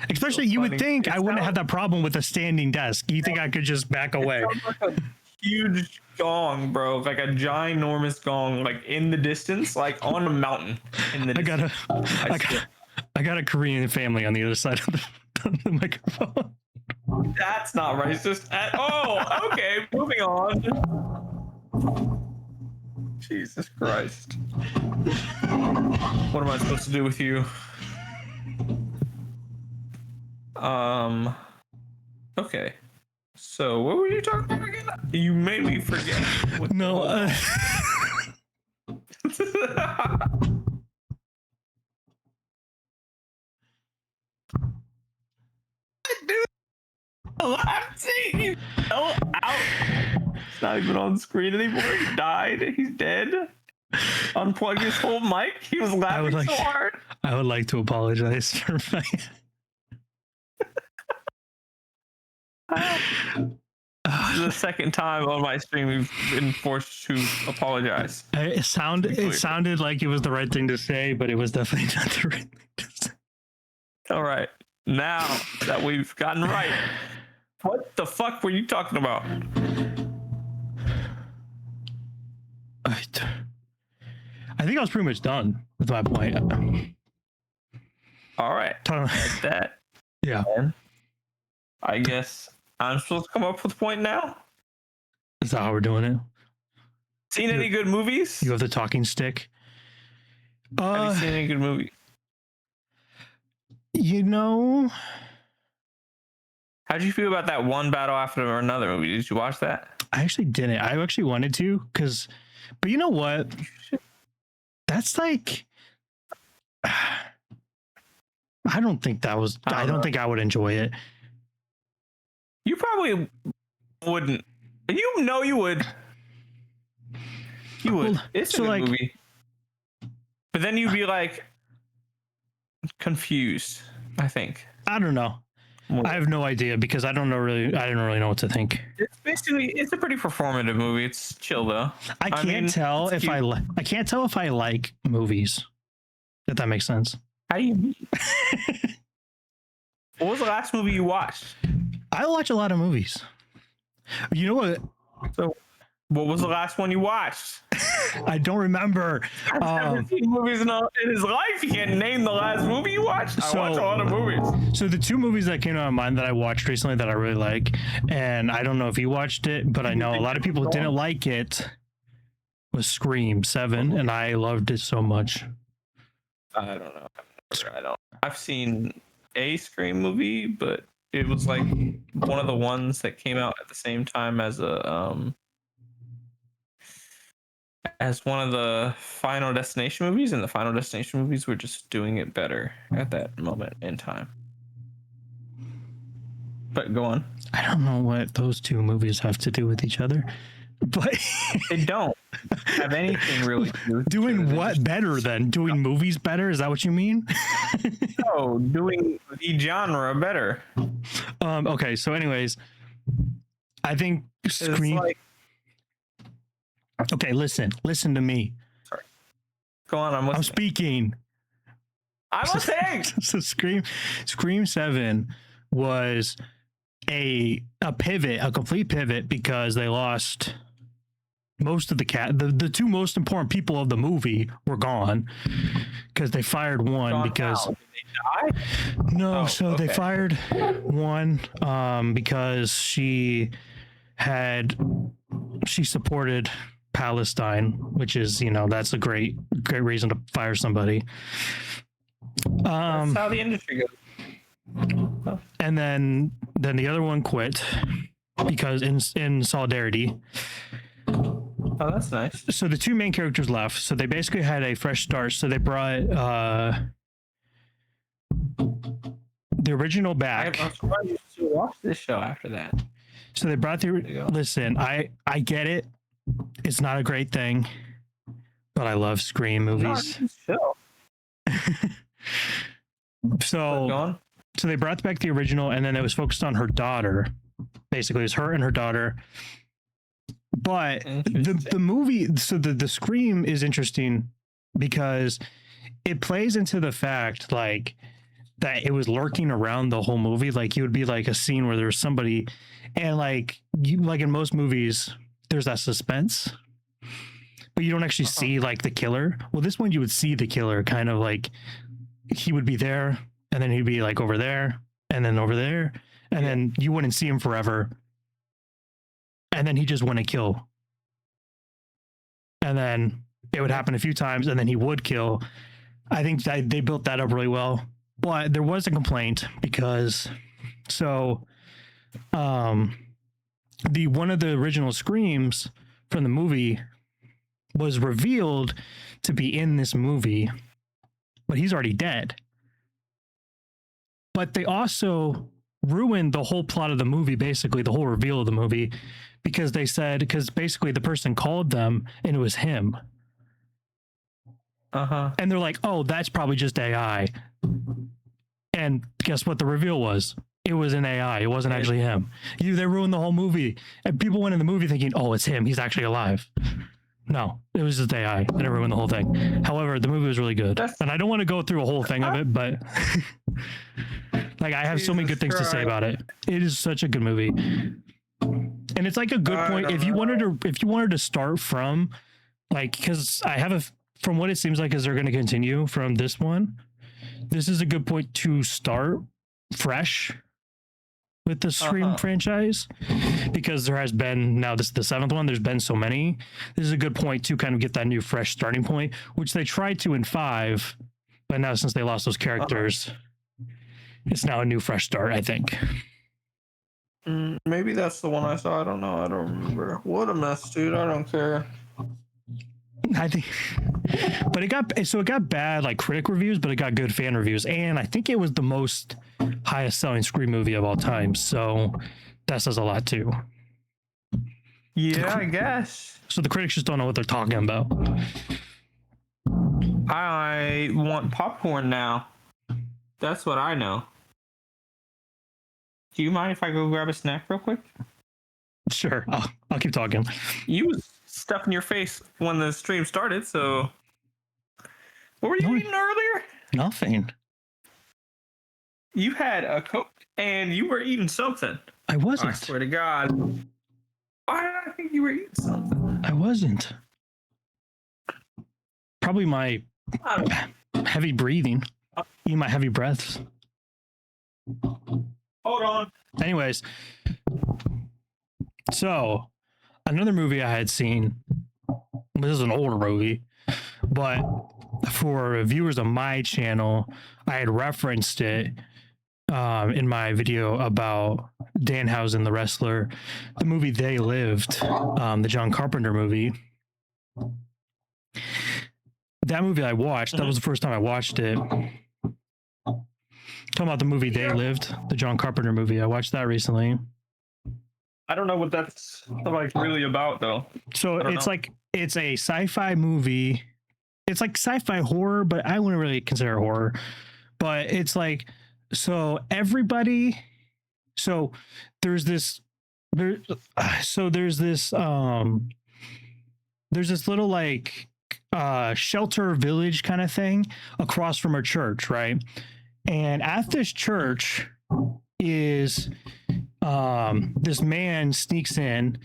Especially, you would think I wouldn't have that problem with a standing desk. You think I could just back away? It sounds like a huge gong, bro. Like a ginormous gong, like in the distance, like on a mountain. In the distance. I got a Korean family on the other side of the microphone. That's not racist at all. Okay, moving on. Jesus Christ. What am I supposed to do with you? Okay. So what were you talking about again? You made me forget. No. Dude, I'm seeing you fell out. It's not even on screen anymore. He died. He's dead. Unplug his whole mic. He was laughing so hard. I would like to apologize for my. This is the second time on my stream we've been forced to apologize. It sounded like it was the right thing to say, but it was definitely not the right thing to say. All right. Now that we've gotten right, what the fuck were you talking about? I think I was pretty much done with my point. All right. Like that. Yeah. And I guess I'm supposed to come up with a point now? Is that how we're doing it? Seen any good movies? You have the talking stick. Have you seen any good movies? You know, how'd you feel about that One Battle After Another movie? Did you watch that? I actually didn't. I actually wanted to, but you know what? That's like, I don't think that was. I don't think I would enjoy it. You probably wouldn't. You know you would. You would. Well, it's a good movie. But then you'd be like, confused, I think. I don't know. I have no idea because I didn't really know what to think. It's a pretty performative movie. It's chill though. I can't tell if I can't tell if I like movies. If that makes sense. How do you mean? What was the last movie you watched? I watch a lot of movies. You know what? So, what was the last one you watched? I don't remember. I've never seen movies in his life. He can't name the last movie you watched. I watch a lot of movies. So the two movies that came to my mind that I watched recently that I really like, and I don't know if you watched it, but I know a lot of people didn't like it, was Scream 7, and I loved it so much. I don't know. I've seen a Scream movie, but it was like one of the ones that came out at the same time as one of the Final Destination movies, and the Final Destination movies were just doing it better at that moment in time. But go on. I don't know what those two movies have to do with each other, but they don't have anything really to do with doing what better then? Doing movies better? Is that what you mean? No, doing the genre better. Okay, so anyways, I think Scream. Okay, listen to me. Sorry. Go on, I'm speaking. I'm listening. So Scream 7 was a pivot, a complete pivot, because they lost most of the two most important people of the movie were gone because they fired one because did they die? No, they fired one because she supported Palestine, which is, that's a great reason to fire somebody. That's how the industry goes. And then the other one quit because in solidarity. Oh, that's nice. So the two main characters left. So they basically had a fresh start. So they brought the original back. I'm surprised you still watch this show after that. So they brought listen, I get it. It's not a great thing, but I love Scream movies. So they brought back the original, and then it was focused on her daughter. Basically, it was her and her daughter. But the movie, so the Scream is interesting because it plays into the fact like that it was lurking around the whole movie. Like it would be like a scene where there's somebody, and like in most movies, there's that suspense, but you don't actually see like the killer. Well, this one you would see the killer, kind of like he would be there, and then he'd be like over there, and then over there, and then you wouldn't see him forever. And then he just wouldn't kill. And then it would happen a few times, and then he would kill. I think that they built that up really well. But there was a complaint because one of the original Screams from the movie was revealed to be in this movie, but he's already dead. But they also ruined the whole plot of the movie, basically the whole reveal of the movie, because basically the person called them and it was him. And they're like, oh, that's probably just AI. And guess what the reveal was? It was an AI. It wasn't actually him. They ruined the whole movie. And people went in the movie thinking, oh, it's him. He's actually alive. No, it was just AI. And it ruined the whole thing. However, the movie was really good. And I don't want to go through a whole thing of it, but like I have so many good things to say about it. It is such a good movie. And it's like a good point. If you wanted to start from like, because from what it seems like is they're going to continue from this one. This is a good point to start fresh with the Scream franchise, because there has been, now this is the 7th one, there's been so many. This is a good point to kind of get that new fresh starting point, which they tried to in 5, but now since they lost those characters, it's now a new fresh start, I think. Maybe that's the one I saw. I don't know. I don't remember. What a mess, dude. I don't care. I think, but it got bad like critic reviews, but it got good fan reviews, and I think it was the most highest selling Scream movie of all time. So that says a lot too. Yeah, I guess. So the critics just don't know what they're talking about. I want popcorn now. That's what I know. Do you mind if I go grab a snack real quick? Sure, I'll keep talking. You was stuffing your face when the stream started, so what were you No. eating earlier? Nothing. You had a Coke and you were eating something. I wasn't. I swear to God. Why did I think you were eating something? I wasn't. Probably my I don't- heavy breathing. Eat my heavy breaths. Hold on. Anyways, so another movie I had seen. This is an older movie, but for viewers of my channel, I had referenced it in my video about Danhausen, the wrestler, the movie They Lived, the John Carpenter movie. That movie I watched, that was the first time I watched it. Talking about the movie They Lived, the John Carpenter movie. I watched that recently. I don't know what that's like really about though. So I don't it's know. like it's a sci-fi movie. It's like sci-fi horror, but I wouldn't really consider it horror. But it's like so everybody. So there's this. There's this. There's this little like shelter village kind of thing across from our church, right? And at this church is this man sneaks in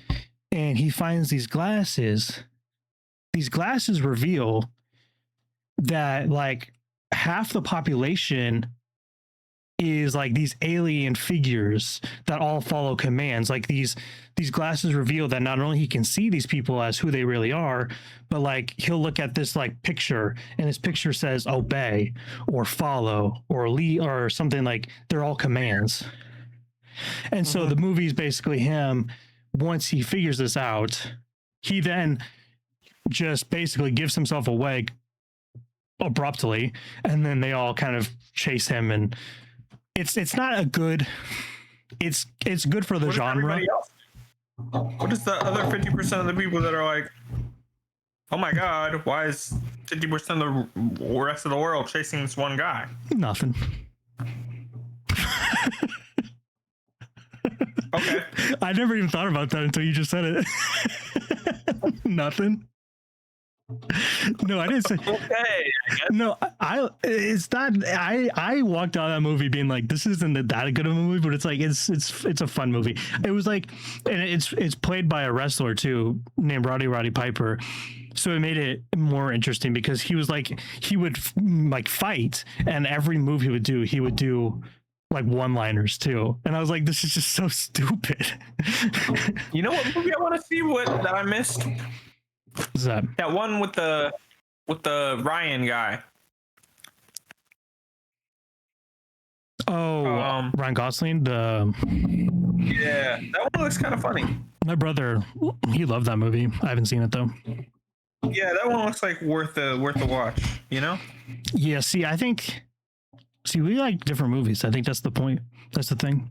and he finds these glasses. These glasses reveal that like half the population is like these alien figures that all follow commands. Like these glasses reveal that not only he can see these people as who they really are, but like he'll look at this like picture and this picture says obey or follow or lead or something, like they're all commands. And so the movie is basically him. Once he figures this out, he then just basically gives himself away abruptly, and then they all kind of chase him. And it's not a good. It's good for the What is genre. everybody else? What is the other 50% of the people that are like, oh my God, why is 50% of the rest of the world chasing this one guy? Nothing. Okay. I never even thought about that until you just said it. Nothing. No, I didn't say. Okay. I guess. No, it's not. I walked out of that movie being like, this isn't that good of a movie, but it's like it's a fun movie. It was like, and it's played by a wrestler too named Roddy Piper, so it made it more interesting because he was like he would like fight, and every move he would do like one-liners too, and I was like, this is just so stupid. You know what movie I want to see? That I missed? What's that? That one with the Ryan guy. Oh, Ryan Gosling. Yeah, that one looks kind of funny. My brother, he loved that movie. I haven't seen it though. Yeah, that one looks like worth a watch. You know? Yeah. See, we like different movies. I think that's the point. That's the thing.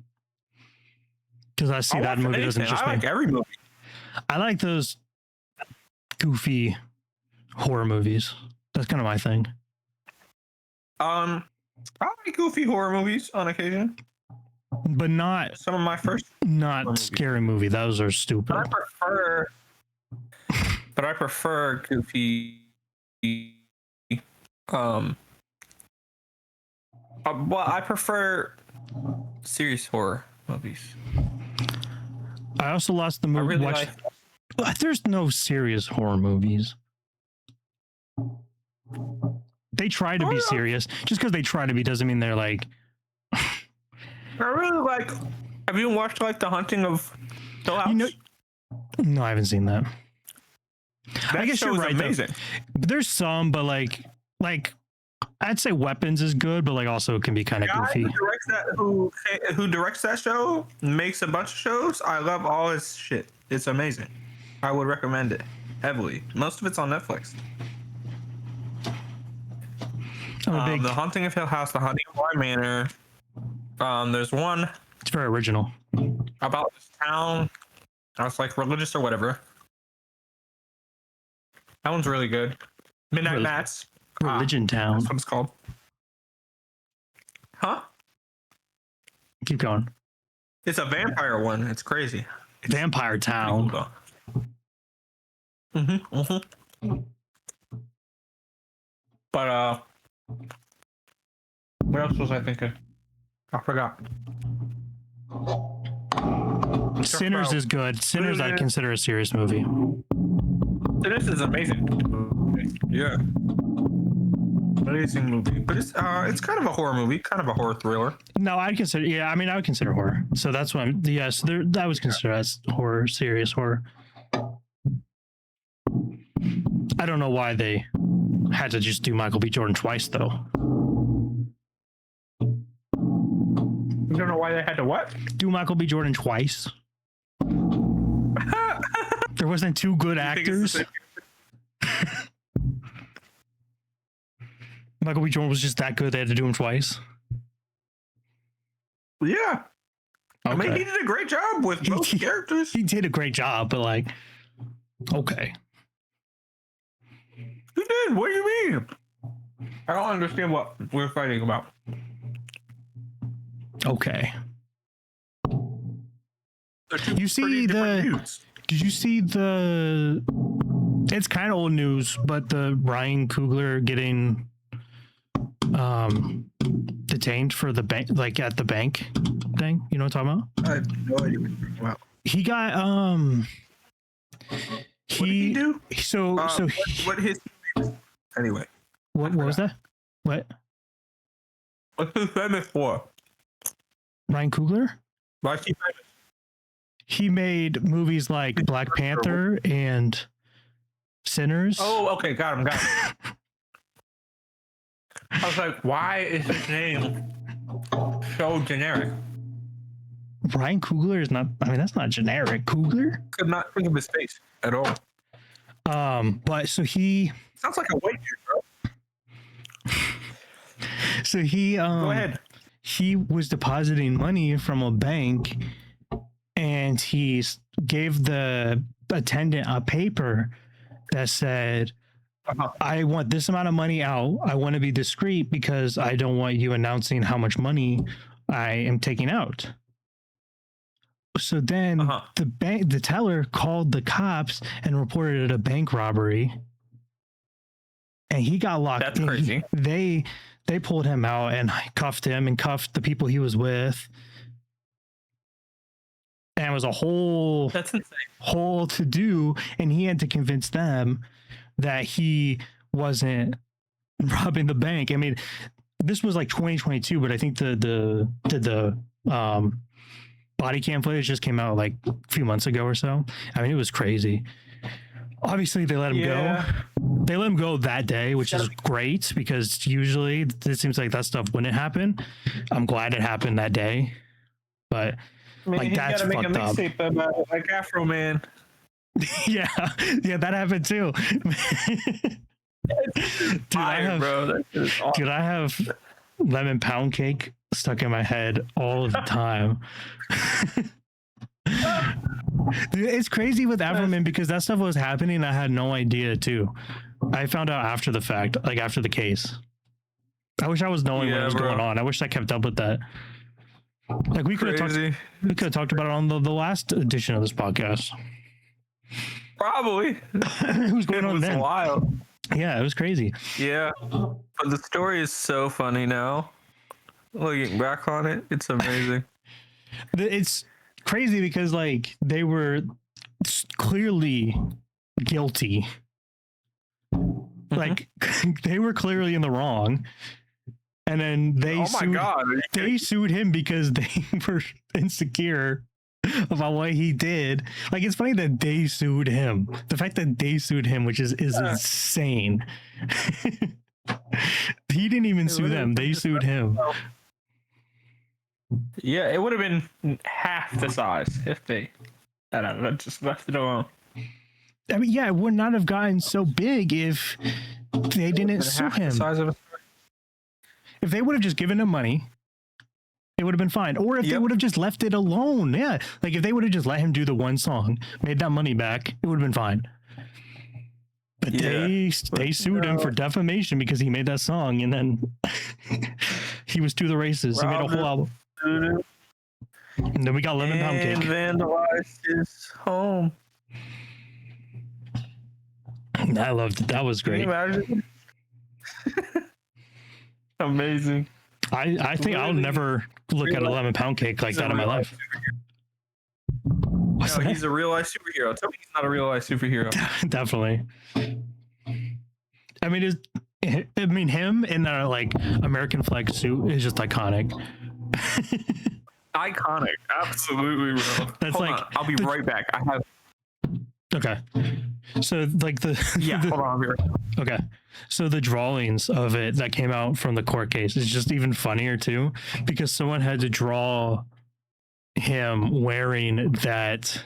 Because I see I'll that watch movie doesn't anything. just I like every movie. I like those goofy horror movies. That's kind of my thing. I like goofy horror movies on occasion. But not Some of my first. movies. scary movie. Those are stupid. But I prefer goofy. Well, I prefer serious horror movies. I also lost the I movie. really Watch, like. there's no serious horror movies. They try to Oh, be yeah. serious. Just because they try to be doesn't mean they're like. I really like. Have you watched like The Haunting of Hill House? You know, no, I haven't seen that. that I guess show you're is right, though. amazing. There's some, but like I'd say Weapons is good, but like also it can be kind The of guy goofy. who directs that show makes a bunch of shows. I love all his shit. It's amazing. I would recommend it heavily. Most of it's on Netflix. I'm a big. The Haunting of Hill House, The Haunting of Bly Manor. There's one It's very original. about this town. It's like religious or whatever. That one's really good. Midnight Rel- Mats. Religion Town. That's what it's called. Huh? keep going. It's a vampire one. It's crazy. It's Vampire pretty Town. cool, though. But what else was I thinking? I forgot. Sinners is good. Sinners I consider a serious movie. This is amazing. Yeah. Amazing movie. But it's kind of a horror movie, kind of a horror thriller. No, I'd consider. Yeah, I mean, I would consider horror. So that's what I'm. Yes, there. That was considered as horror, serious horror. I don't know why they had to just do Michael B. Jordan twice, though. You don't know why they had to what? Do Michael B. Jordan twice. There wasn't two good actors. Michael B. Jordan was just that good they had to do him twice. Yeah. Okay. I mean, he did a great job with both characters. He did a great job, but like, okay. He did. What do you mean? I don't understand what we're fighting about. Okay. They're two You see pretty different the- dudes. Did you see the? It's kind of old news, but the Ryan Coogler getting detained for the bank, like at the bank thing. You know what I'm talking about? I have no idea what you're talking about. He got What did he do? So What his anyway? what was that? What? What's he famous for? Ryan Coogler? Why is he famous? He made movies like Black Panther and Sinners. Oh, okay, got him. I was like, why is his name so generic? Ryan Coogler is not. I mean, that's not generic. Coogler. Could not think of his face at all. But so he. Sounds like a white dude, bro. So he. Go ahead. He was depositing money from a bank, and he gave the attendant a paper that said, I want this amount of money out. I want to be discreet because I don't want you announcing how much money I am taking out. So then the teller called the cops and reported it a bank robbery. And he got locked That's in. crazy. They pulled him out and cuffed him and cuffed the people he was with. And it was a whole That's insane. whole to do, and he had to convince them that he wasn't robbing the bank. I mean, this was like 2022, but I think the body cam footage just came out like a few months ago or so. I mean, it was crazy. Obviously, they let him go. They let him go that day, which is great because usually it seems like that stuff wouldn't happen. I'm glad it happened that day, but I mean, like, he that's gotta make a fucked up. mixtape about like Afro Man. yeah, that happened too. Dude, Bro. That's awesome. Dude, I have lemon pound cake stuck in my head all of the time. Dude, it's crazy with Afroman because that stuff was happening. I had no idea too. I found out after the fact, like after the case. I wish I was knowing what was going on. I wish I kept up with that. Like we could have talked about it on the last edition of this podcast. Probably. Who's going It on was then? wild. Yeah, it was crazy. Yeah. But the story is so funny now. Looking back on it, it's amazing. It's crazy because like they were clearly guilty. Like they were clearly in the wrong. And then they sued him because they were insecure about what he did. Like it's funny that they sued him. The fact that they sued him, which is insane. He didn't even sue them. They sued him. Yeah, it would have been half the size if they just left it alone. I mean, yeah, it would not have gotten so big if they didn't sue him. If they would have just given him money, it would have been fine. Or if they would have just left it alone. Yeah. Like if they would have just let him do the one song, made that money back, it would have been fine. But they sued him for defamation because he made that song and then he was to the races. He made a whole album. And then we got lemon pound and cake. vandalized his home. I loved it. That was Can you great. imagine? Amazing. I think I'll Really? never look at a lemon pound cake like He's that a in my real life. What's No, that? he's a real life superhero. Tell me he's not a real life superhero. Definitely. I mean, him in a like American flag suit is just iconic. Iconic. Absolutely real. That's Hold like on. I'll be right back. I have. Okay. So like the Yeah, hold on. I'll be right back. okay. So the drawings of it that came out from the court case is just even funnier too, because someone had to draw him wearing that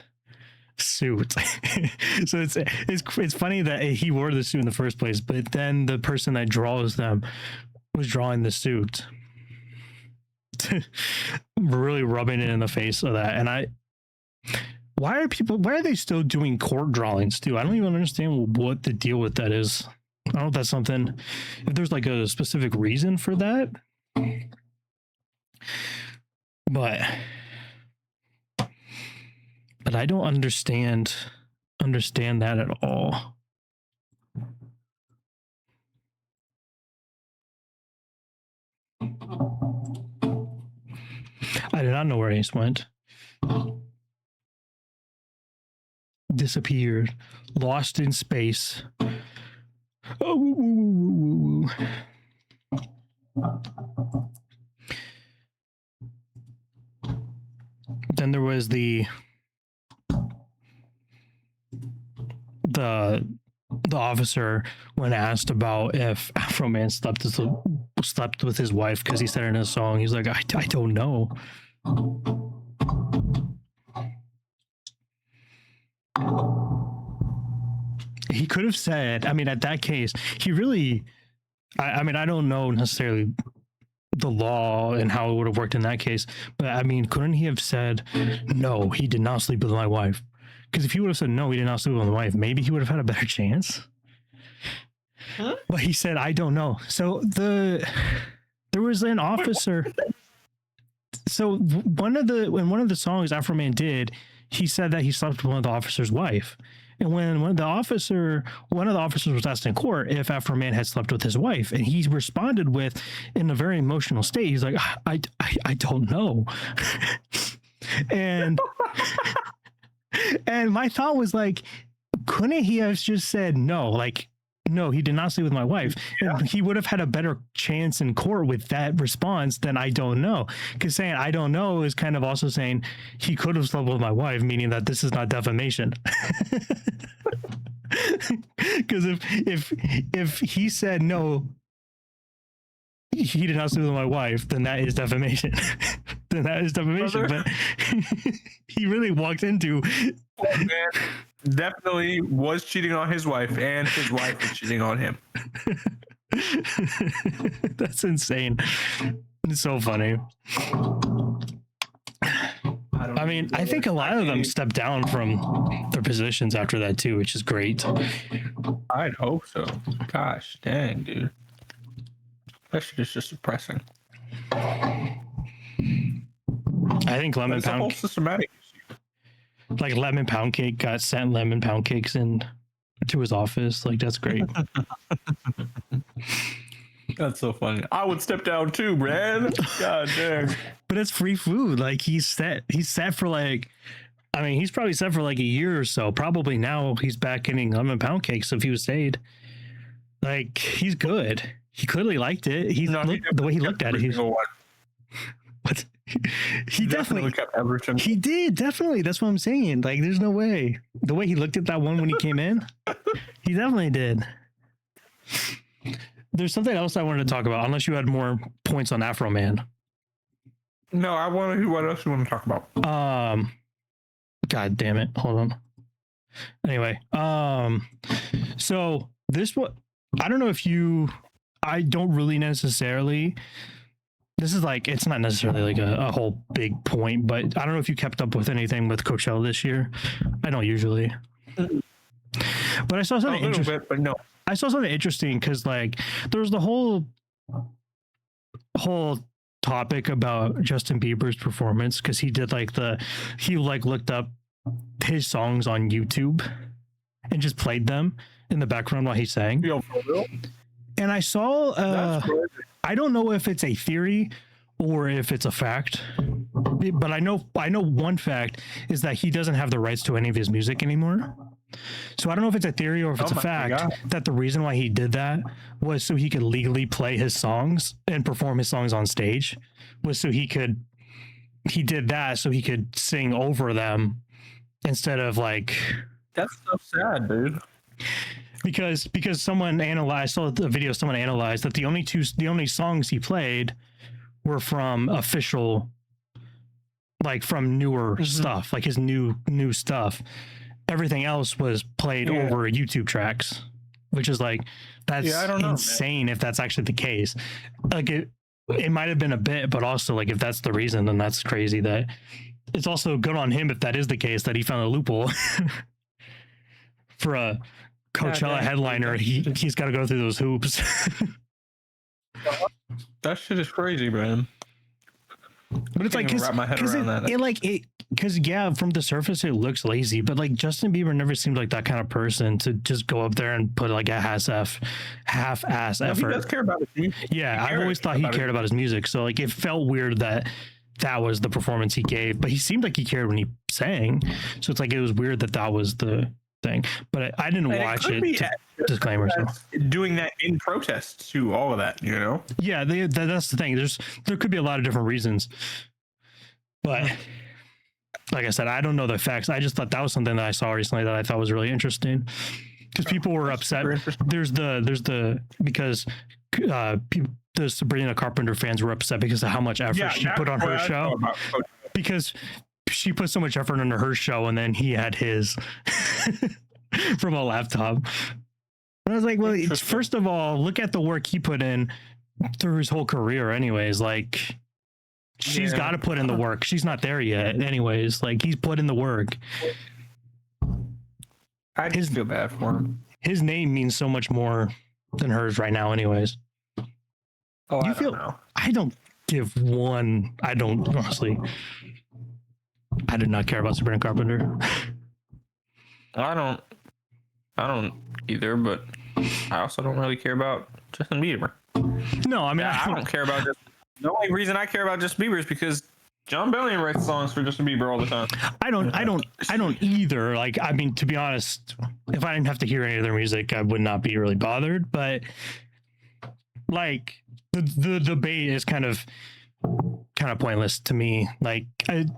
suit. So it's funny that he wore the suit in the first place, but then the person that draws them was drawing the suit. Really rubbing it in the face of that. And why are they still doing court drawings too? I don't even understand what the deal with that is. I don't know if that's something, if there's like a specific reason for that. But I don't understand that at all. I did not know where Ace went. Disappeared. Lost in space. Oh, woo, woo, woo, woo, woo. Then there was the officer when asked about if Afro Man slept with his wife, because he said in a song, he's like, I don't know. He could have said, I mean, at that case, he really, I mean, I don't know necessarily the law and how it would have worked in that case, but I mean, couldn't he have said, no, he did not sleep with my wife? Because if he would have said, no, he did not sleep with my wife, maybe he would have had a better chance. Huh? But he said, I don't know. So there was an officer. So one of the songs Afro Man did, he said that he slept with one of the officer's wife. And when one of the officers was asked in court if Afro Man had slept with his wife, and he responded with, in a very emotional state, he's like, I don't know. and my thought was like, couldn't he have just said no? Like, no, he did not sleep with my wife. Yeah. And he would have had a better chance in court with that response than I don't know. Because saying I don't know is kind of also saying he could have slept with my wife, meaning that this is not defamation. Because if he said no, he did not sleep with my wife, then that is defamation. But he really walked into. Oh, man. Definitely was cheating on his wife, and his wife was cheating on him. That's insane. It's so funny. I mean, I think a lot of them stepped down from their positions after that too, which is great. I'd hope so. Gosh dang, dude. That shit is just depressing. I think lemon That's a whole pound, systematic issue. like lemon pound cake, got sent lemon pound cakes in to his office. Like, that's great. That's so funny. I would step down too, man. God dang. But it's free food. Like, he's set for like, I mean, he's probably set for like a year or so. Probably now he's back getting lemon pound cakes if he was stayed. Like, he's good. He clearly liked it. The way he looked at it. What? He definitely kept everything. He did, definitely. That's what I'm saying. Like, there's no way. The way he looked at that one when he came in, he definitely did. There's something else I wanted to talk about, unless you had more points on Afro Man. No, I want to. What else you want to talk about? God damn it. Hold on. Anyway, so this what I don't know if I don't really necessarily. This is like, it's not necessarily like a whole big point, but I don't know if you kept up with anything with Coachella this year. I don't usually, but I saw something interesting. But no, I saw something interesting because like there was the whole topic about Justin Bieber's performance because he did he looked up his songs on YouTube and just played them in the background while he sang. Yo, for real? And I saw That's crazy. I don't know if it's a theory or if it's a fact, but I know one fact is that he doesn't have the rights to any of his music anymore. So I don't know if it's a theory or if it's a fact that the reason why he did that was so he could legally play his songs and perform his songs on stage, was so he did that so he could sing over them instead of like. That's so sad, dude. Because someone analyzed, I saw the video, someone analyzed that the only songs he played were from official, like from newer stuff, like his new stuff. Everything else was played over YouTube tracks, which is like, that's insane if that's actually the case. Like it might have been a bit, but also like if that's the reason, then that's crazy. That it's also good on him if that is the case, that he found a loophole for a Coachella headliner. He's got to go through those hoops. That shit is crazy, man. But it's like, because from the surface it looks lazy, but like Justin Bieber never seemed like that kind of person to just go up there and put like a half-ass effort. He does care about his music. Yeah, I've always thought he cared about his music, so like it felt weird that was the performance he gave, but he seemed like he cared when he sang, so it's like it was weird that was the thing. But I didn't watch it. Disclaimer. So. Doing that in protest to all of that, you know? Yeah, that's the thing. There could be a lot of different reasons, but like I said, I don't know the facts. I just thought that was something that I saw recently that I thought was really interesting because people were upset. Because the Sabrina Carpenter fans were upset because of how much effort she put on her show. Because she put so much effort into her show, and then he had his from a laptop. And I was like, well, first of all, look at the work he put in through his whole career. Anyways, like she's got to put in the work. She's not there yet. Anyways, like he's put in the work. I just feel bad for him. His name means so much more than hers right now. Anyways. Oh, I don't know. I don't give one. I don't honestly. I did not care about Sabrina Carpenter. I don't either, but I also don't really care about Justin Bieber. No, I mean, I don't care about Justin. The only reason I care about Justin Bieber is because John Bellion writes songs for Justin Bieber all the time. I don't either. Like, I mean, to be honest, if I didn't have to hear any of their music, I would not be really bothered. But like the debate is kind of pointless to me. Like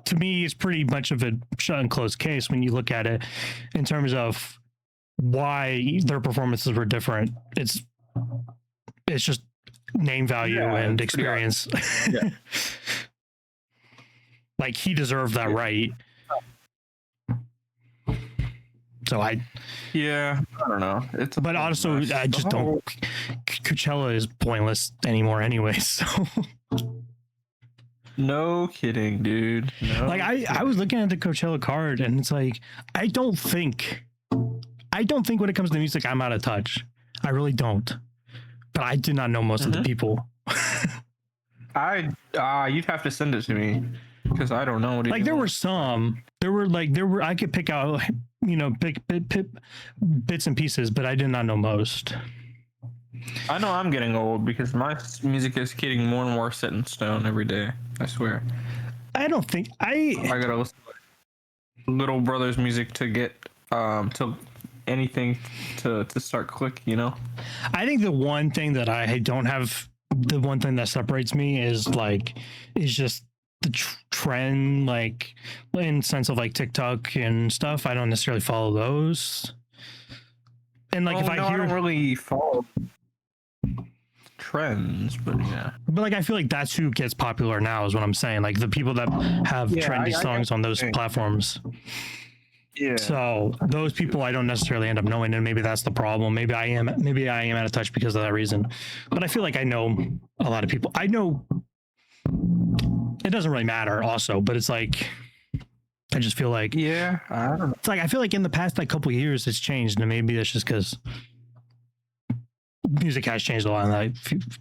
to me, it's pretty much of a shut and closed case when you look at it in terms of why their performances were different. It's just name value and experience. Yeah. Like he deserved that right. So I don't know. But also I just don't. Coachella is pointless anymore anyway. So. No kidding, dude. No like I was looking at the Coachella card and it's like I don't think when it comes to music I'm out of touch. I really don't. But I do not know most of the people. You'd have to send it to me because I don't know what like there were I could pick out bits and pieces, but I did not know most. I know I'm getting old because my music is getting more and more set in stone every day. I swear. I don't think I gotta listen to little brother's music to get to anything to start clicking, you know. I think the one thing that I don't have, the one thing that separates me is just the trend, like in sense of like TikTok and stuff. I don't necessarily follow those. And like I don't really follow trends, but like I feel like that's who gets popular now is what I'm saying, like the people that have trendy songs on those platforms. So those people I don't necessarily end up knowing, and maybe that's the problem. Maybe I am out of touch because of that reason. But I feel like I know a lot of people. I know it doesn't really matter also, but it's like I just feel like I don't know. It's like I feel like in the past like couple of years it's changed, and maybe that's just because music has changed a lot in that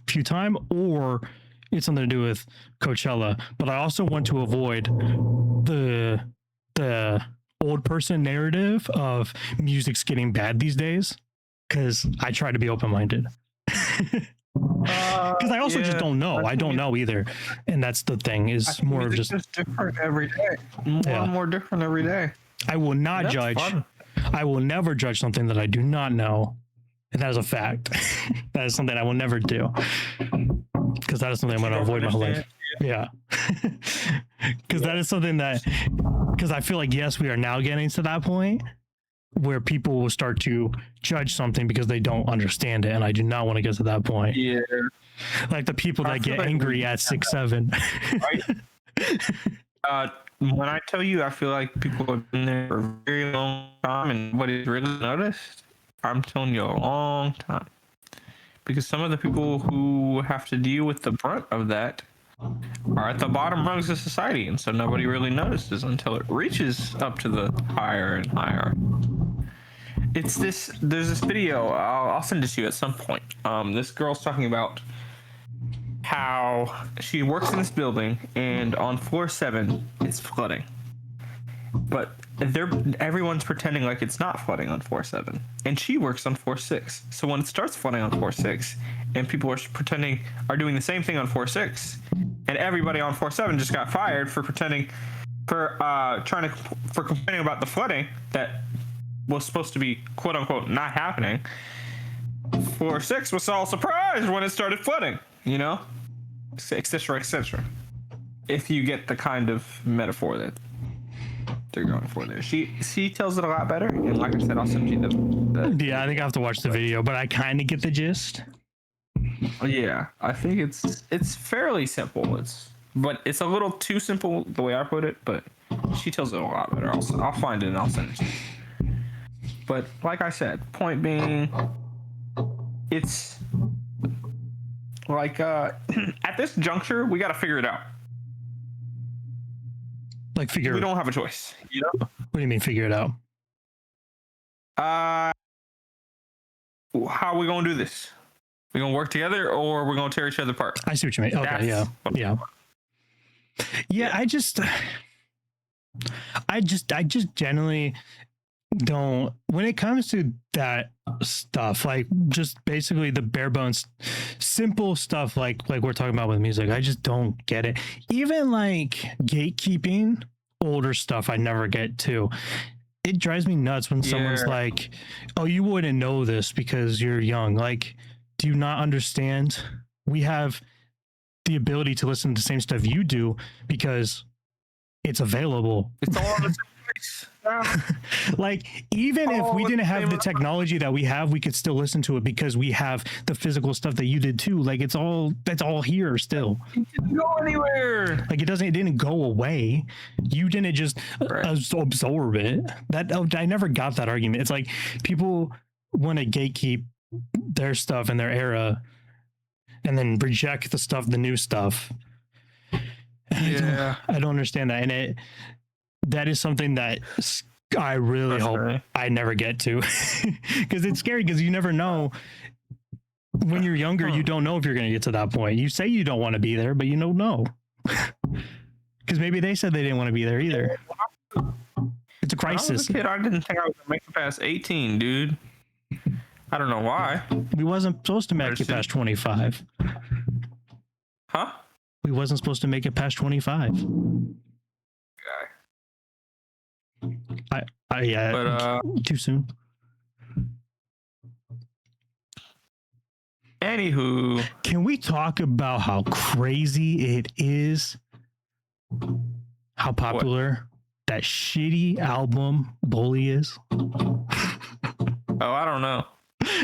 few time, or it's something to do with Coachella, but I also want to avoid the old person narrative of music's getting bad these days, because I try to be open minded. Because I also just don't know. I don't know either, and that's the thing. Is more of just different every day. More and more different every day. I will not That's judge. fun. I will never judge something that I do not know, and that is a fact. That is something I will never do, because that is something I'm going to avoid my whole life. Yeah, because that is something that, because I feel like, yes, we are now getting to that point where people will start to judge something because they don't understand it, and I do not want to get to that point. Yeah. Like the people that get angry at 6'7". When I tell you, I feel like people have been there for a very long time, and nobody's really noticed. I'm telling you, a long time. Because some of the people who have to deal with the brunt of that are at the bottom rungs of society, and so nobody really notices until it reaches up to the higher and higher. There's this video, I'll send it to you at some point. This girl's talking about how she works in this building, and on floor 7 it's flooding, but everyone's pretending like it's not flooding on floor 7, and she works on floor 6. So when it starts flooding on floor 6 and people are doing the same thing on floor 6, and everybody on floor 7 just got fired for complaining about the flooding that was supposed to be quote unquote not happening, floor 6 was all surprised when it started flooding, etc., etc. If you get the kind of metaphor that they're going for there. She tells it a lot better, and like I said, I'll send you the Yeah, I think I have to watch the video, but I kind of get the gist. Yeah, I think it's fairly simple. But it's a little too simple the way I put it, but she tells it a lot better. I'll find it and I'll send it to you. But like I said, point being, it's like at this juncture, we got to figure it out. Like We don't have a choice, What do you mean figure it out? How are we gonna do this? We gonna work together, or we're gonna tear each other apart? I see what you mean. Okay, yeah. I just generally don't, when it comes to that stuff, like just basically the bare bones simple stuff like we're talking about with music, I just don't get it. Even like gatekeeping older stuff, I never get to. It drives me nuts when someone's like, oh, you wouldn't know this because you're young. Like, do you not understand? We have the ability to listen to the same stuff you do because it's available. It's all on the same place. Like, even if we didn't have the technology that we have, we could still listen to it because we have the physical stuff that you did too. Like, that's all here still. It didn't go anywhere. Like, it didn't go away. You didn't just absorb it. I never got that argument. It's like people want to gatekeep their stuff in their era and then reject the new stuff. I don't understand that. And that is something that I really hope I never get to, because it's scary, because you never know. When you're younger, you don't know if you're going to get to that point. You say you don't want to be there, but you don't know. Because maybe they said they didn't want to be there either. It's a crisis. When I was a kid, I didn't think I was going to make it past 18, dude. I don't know why. We wasn't supposed to make it past 25. Huh? We wasn't supposed to make it past 25. Yeah, but too soon. Anywho, can we talk about how crazy it is? How popular that shitty album Bully is? Oh, I don't know.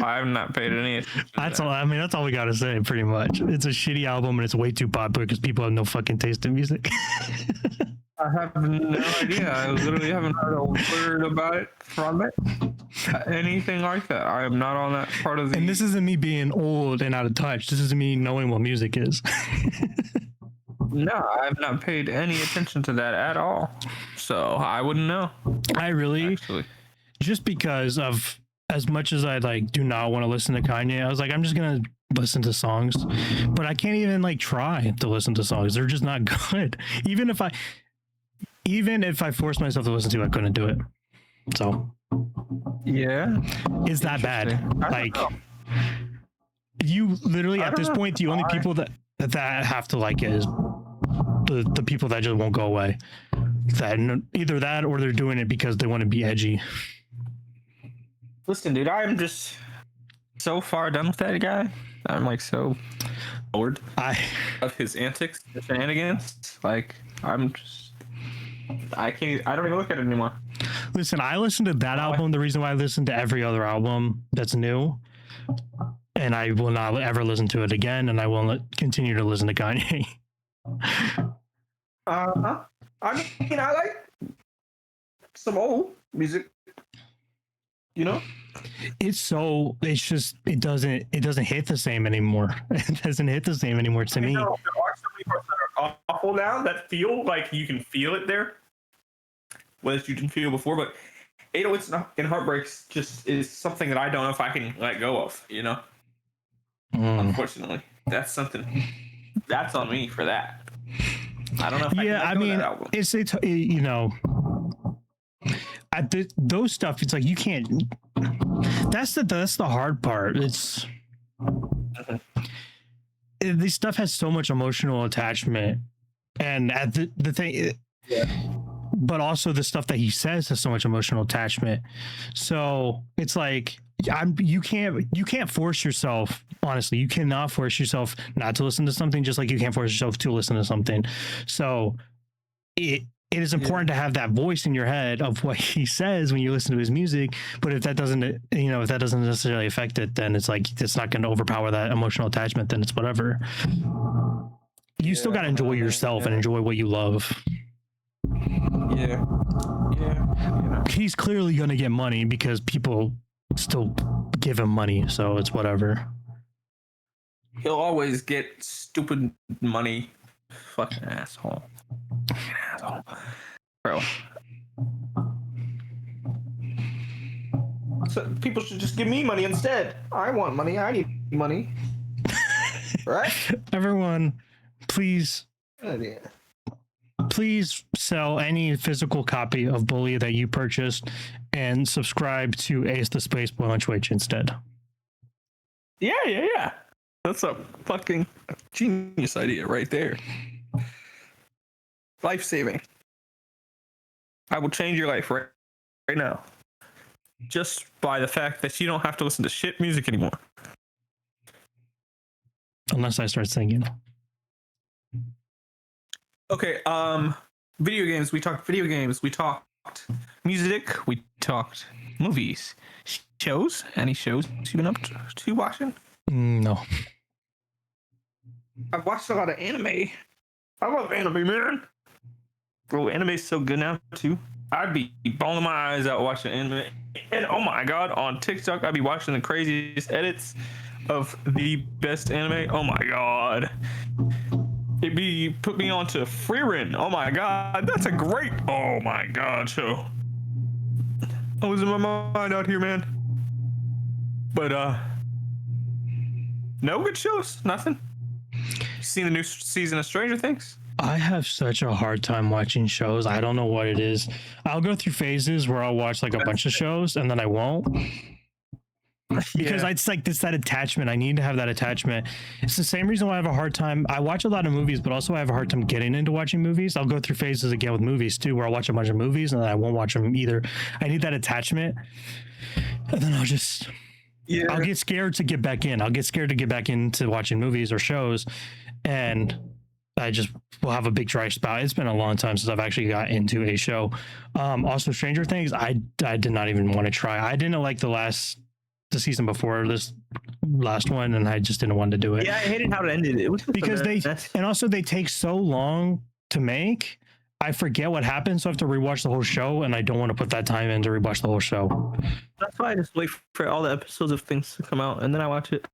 I have not paid any attention. That's all. I mean, that's all we gotta say. Pretty much, it's a shitty album and it's way too popular because people have no fucking taste in music. I have no idea. I literally haven't heard a word about it from it. Anything like that. I am not on that part of the... And this isn't me being old and out of touch. This is me knowing what music is. No, I have not paid any attention to that at all. So I wouldn't know. I really... Actually. Just because of... As much as I do not want to listen to Kanye, I was like, I'm just going to listen to songs, but I can't even like try to listen to songs. They're just not good. Even if I forced myself to listen to it, I couldn't do it. So Yeah. it's that bad. Interesting. I don't Like know. you literally I at don't this know point, the only why. people that have to like it is the people that just won't go away. That either that or they're doing it because they want to be edgy. Listen, dude, I'm just so far done with that guy. I'm like so bored of his antics, and shenanigans. Like I don't even look at it anymore. Listen, I listened to that album. The reason why I listened to every other album that's new, and I will not ever listen to it again, and I will continue to listen to Kanye. I mean, I like some old music. You know, It's it doesn't hit the same anymore. It doesn't hit the same anymore to me. there are so many parts that are awful now that feel like you can feel it there, whereas you didn't feel before. But 808s and Heartbreaks just is something that I don't know if I can let go of. You know, unfortunately, that's something that's on me for that. I don't know. If Yeah, I can let go of mean, that album. it's you know, those stuff. It's like you can't. That's the hard part. It's this stuff has so much emotional attachment, and at the thing. But also the stuff that he says has so much emotional attachment. So it's like you can't force yourself. Honestly, you cannot force yourself not to listen to something, just like you can't force yourself to listen to something. So it is important to have that voice in your head of what he says when you listen to his music. But if that doesn't necessarily affect it, then it's like it's not going to overpower that emotional attachment. Then it's whatever. You still got to enjoy yourself and enjoy what you love. Yeah. He's clearly going to get money because people still give him money. So it's whatever. He'll always get stupid money. Fucking asshole. Bro. So people should just give me money instead. I want money. I need money. Right? Everyone, please Yeah. please sell any physical copy of Bully that you purchased and subscribe to Ace the Space Boy on Twitch instead. Yeah. That's a fucking genius idea right there. Life saving. I will change your life right now. Just by the fact that you don't have to listen to shit music anymore. Unless I start singing. Okay, video games. We talked video games. We talked music. We talked movies. Shows? Any shows you've been up to watching? No. I've watched a lot of anime. I love anime, man. Bro, anime's so good now, too. I'd be bawling my eyes out watching anime. And oh my god, on TikTok, I'd be watching the craziest edits of the best anime. Oh my god. It'd be put me on to Frieren. Oh my god, that's a great. Oh my god, show. I was in my mind out here, man. But no good shows, nothing. You seen the new season of Stranger Things? I have such a hard time watching shows. I don't know what it is. I'll go through phases where I'll watch like a bunch of shows and then I won't. Because it's like that attachment. I need to have that attachment. It's the same reason why I have a hard time. I watch a lot of movies, but also I have a hard time getting into watching movies. I'll go through phases again with movies too, where I'll watch a bunch of movies and then I won't watch them either. I need that attachment. And then I'll get scared to get back in. I'll get scared to get back into watching movies or shows. And I just will have a big dry spell. It's been a long time since I've actually got into a show. Also, Stranger Things, I did not even want to try. I didn't like the season before this last one, and I just didn't want to do it. Yeah, I hated how it ended. It was because they take so long to make. I forget what happened, so I have to rewatch the whole show, and I don't want to put that time in to rewatch the whole show. That's why I just wait for all the episodes of things to come out, and then I watch it.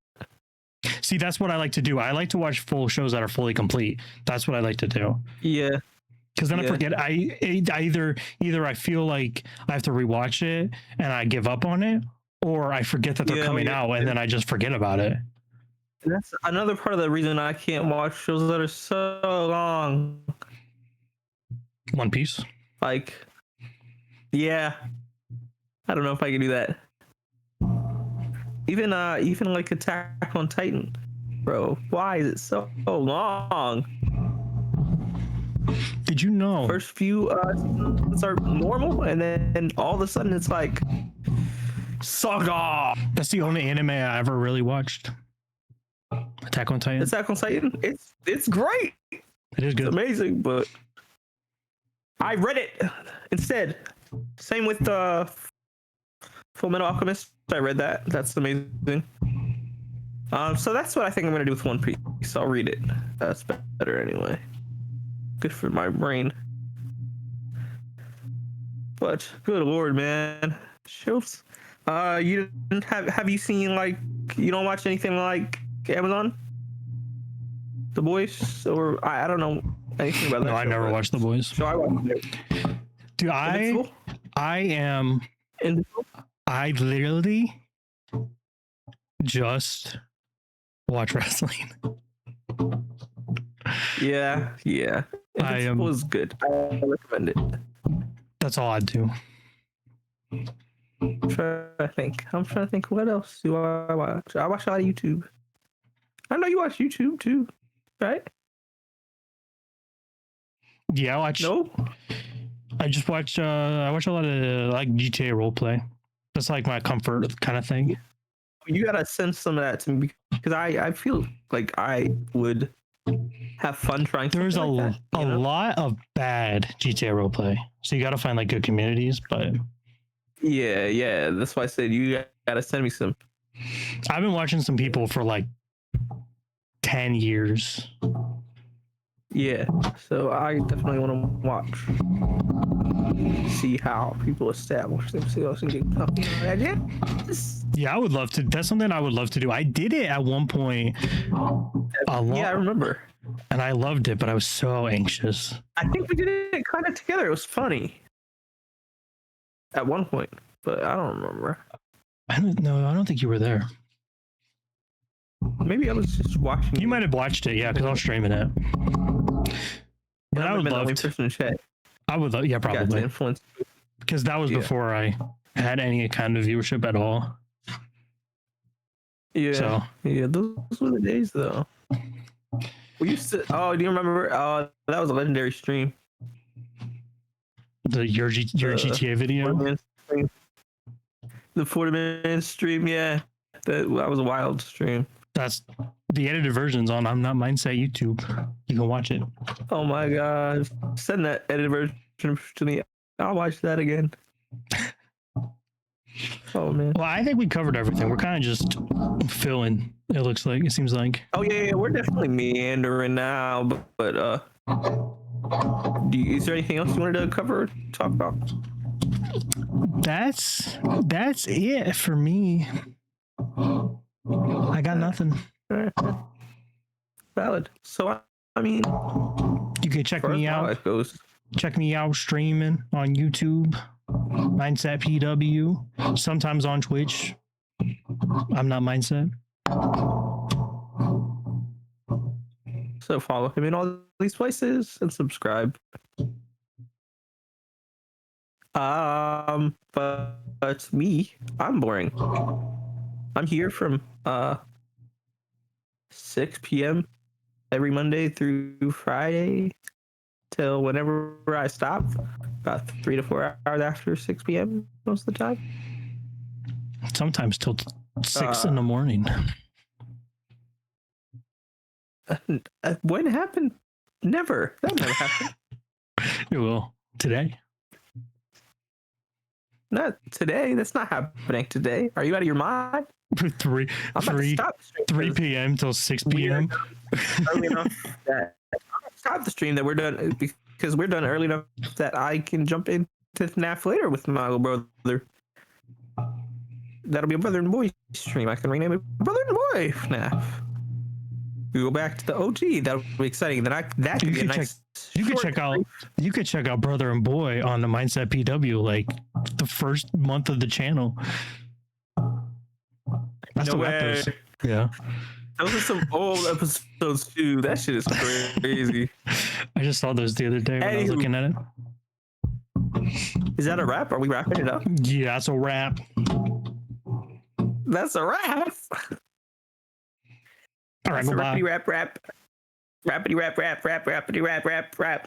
See, that's what I like to do. I like to watch full shows that are fully complete. That's what I like to do. Yeah. Because then I forget. I either I feel like I have to rewatch it and I give up on it, or I forget that they're coming out and then I just forget about it. And that's another part of the reason I can't watch shows that are so long. One Piece. Like, yeah, I don't know if I can do that. Even like Attack on Titan, bro. Why is it so long? Did you know? First few seasons are normal, and then all of a sudden it's like saga. That's the only anime I ever really watched. Attack on Titan. Attack on Titan. It's great. It is It's good. amazing, but I read it instead. Same with Full Metal Alchemist. I read that. That's amazing. So that's what I think I'm gonna do with One Piece. I'll read it. That's better anyway. Good for my brain. But good lord, man, shows. You didn't have you seen, like, you don't watch anything like Amazon, The Boys, or I don't know anything about that. No, I never watched The Boys. So I watched it. Dude, Invincible? I literally just watch wrestling. Yeah. Invincible was good. I recommend it. That's all I do. I'm trying to think. What else do I watch? I watch a lot of YouTube. I know you watch YouTube too, right? Yeah, I watch. No. I just watch. I watch a lot of like GTA roleplay. That's like my comfort kind of thing. You gotta send some of that to me, because I feel like I would have fun trying. There's something like that, a lot of bad GTA roleplay, so you got to find like good communities. But yeah, that's why I said you gotta send me some. I've been watching some people for like 10 years. Yeah, so I definitely want to watch, see how people establish themselves and get comfortable. Yeah, I would love to. That's something I would love to do. I did it at one point. Yeah, I remember. And I loved it, but I was so anxious. I think we did it kind of together. It was funny at one point, but I don't remember. I don't think you were there. Maybe I was just watching. You might have watched it, yeah, because I was streaming it. But I would love to. Person in chat. I would love, yeah, probably. Influence. Because that was before I had any kind of viewership at all. Yeah. So. Yeah, those were the days, though. We used to. Oh, do you remember? That was a legendary stream. Your GTA video. The 40-minute stream, yeah. That was a wild stream. That's the edited versions on I'm Not Mindset YouTube. You can watch it. Oh my god. Send that edited version to me. I'll watch that again. Oh man. Well, I think we covered everything. We're kind of just filling, it seems like. Oh yeah, we're definitely meandering now, but is there anything else you wanted to cover, talk about? That's it for me. I got nothing. Valid. So I mean, you can check me out. It goes. Check me out streaming on YouTube, Mindset PW. Sometimes on Twitch. I'm Not Mindset. So follow him in all these places and subscribe. But me, I'm boring. I'm here from 6 p.m. every Monday through Friday till whenever I stop. About 3 to 4 hours after 6 p.m. most of the time. Sometimes till 6 in the morning. When it happened? Never. That never happened. It will today. Not today. That's not happening today. Are you out of your mind? 3 p.m. till 6 p.m. Early enough that stop the stream that we're done, because we're done early enough that I can jump into FNAF later with my little brother. That'll be a brother and boy stream. I can rename it Brother and Boy FNAF. We go back to the OG. That'll be exciting. Then that could be a nice. You could check out Brother and Boy on the Mindset PW, like the first month of the channel. That's No the way. rappers. Yeah. Those are some old episodes too. That shit is crazy. I just saw those the other day when I was Anywho. looking at it. Is that a wrap? Are we wrapping it up? Yeah, that's a wrap. That's a wrap. All right, That's a goodbye. rappity rap rap. Rappity rap rap rap rappity rap rap rap.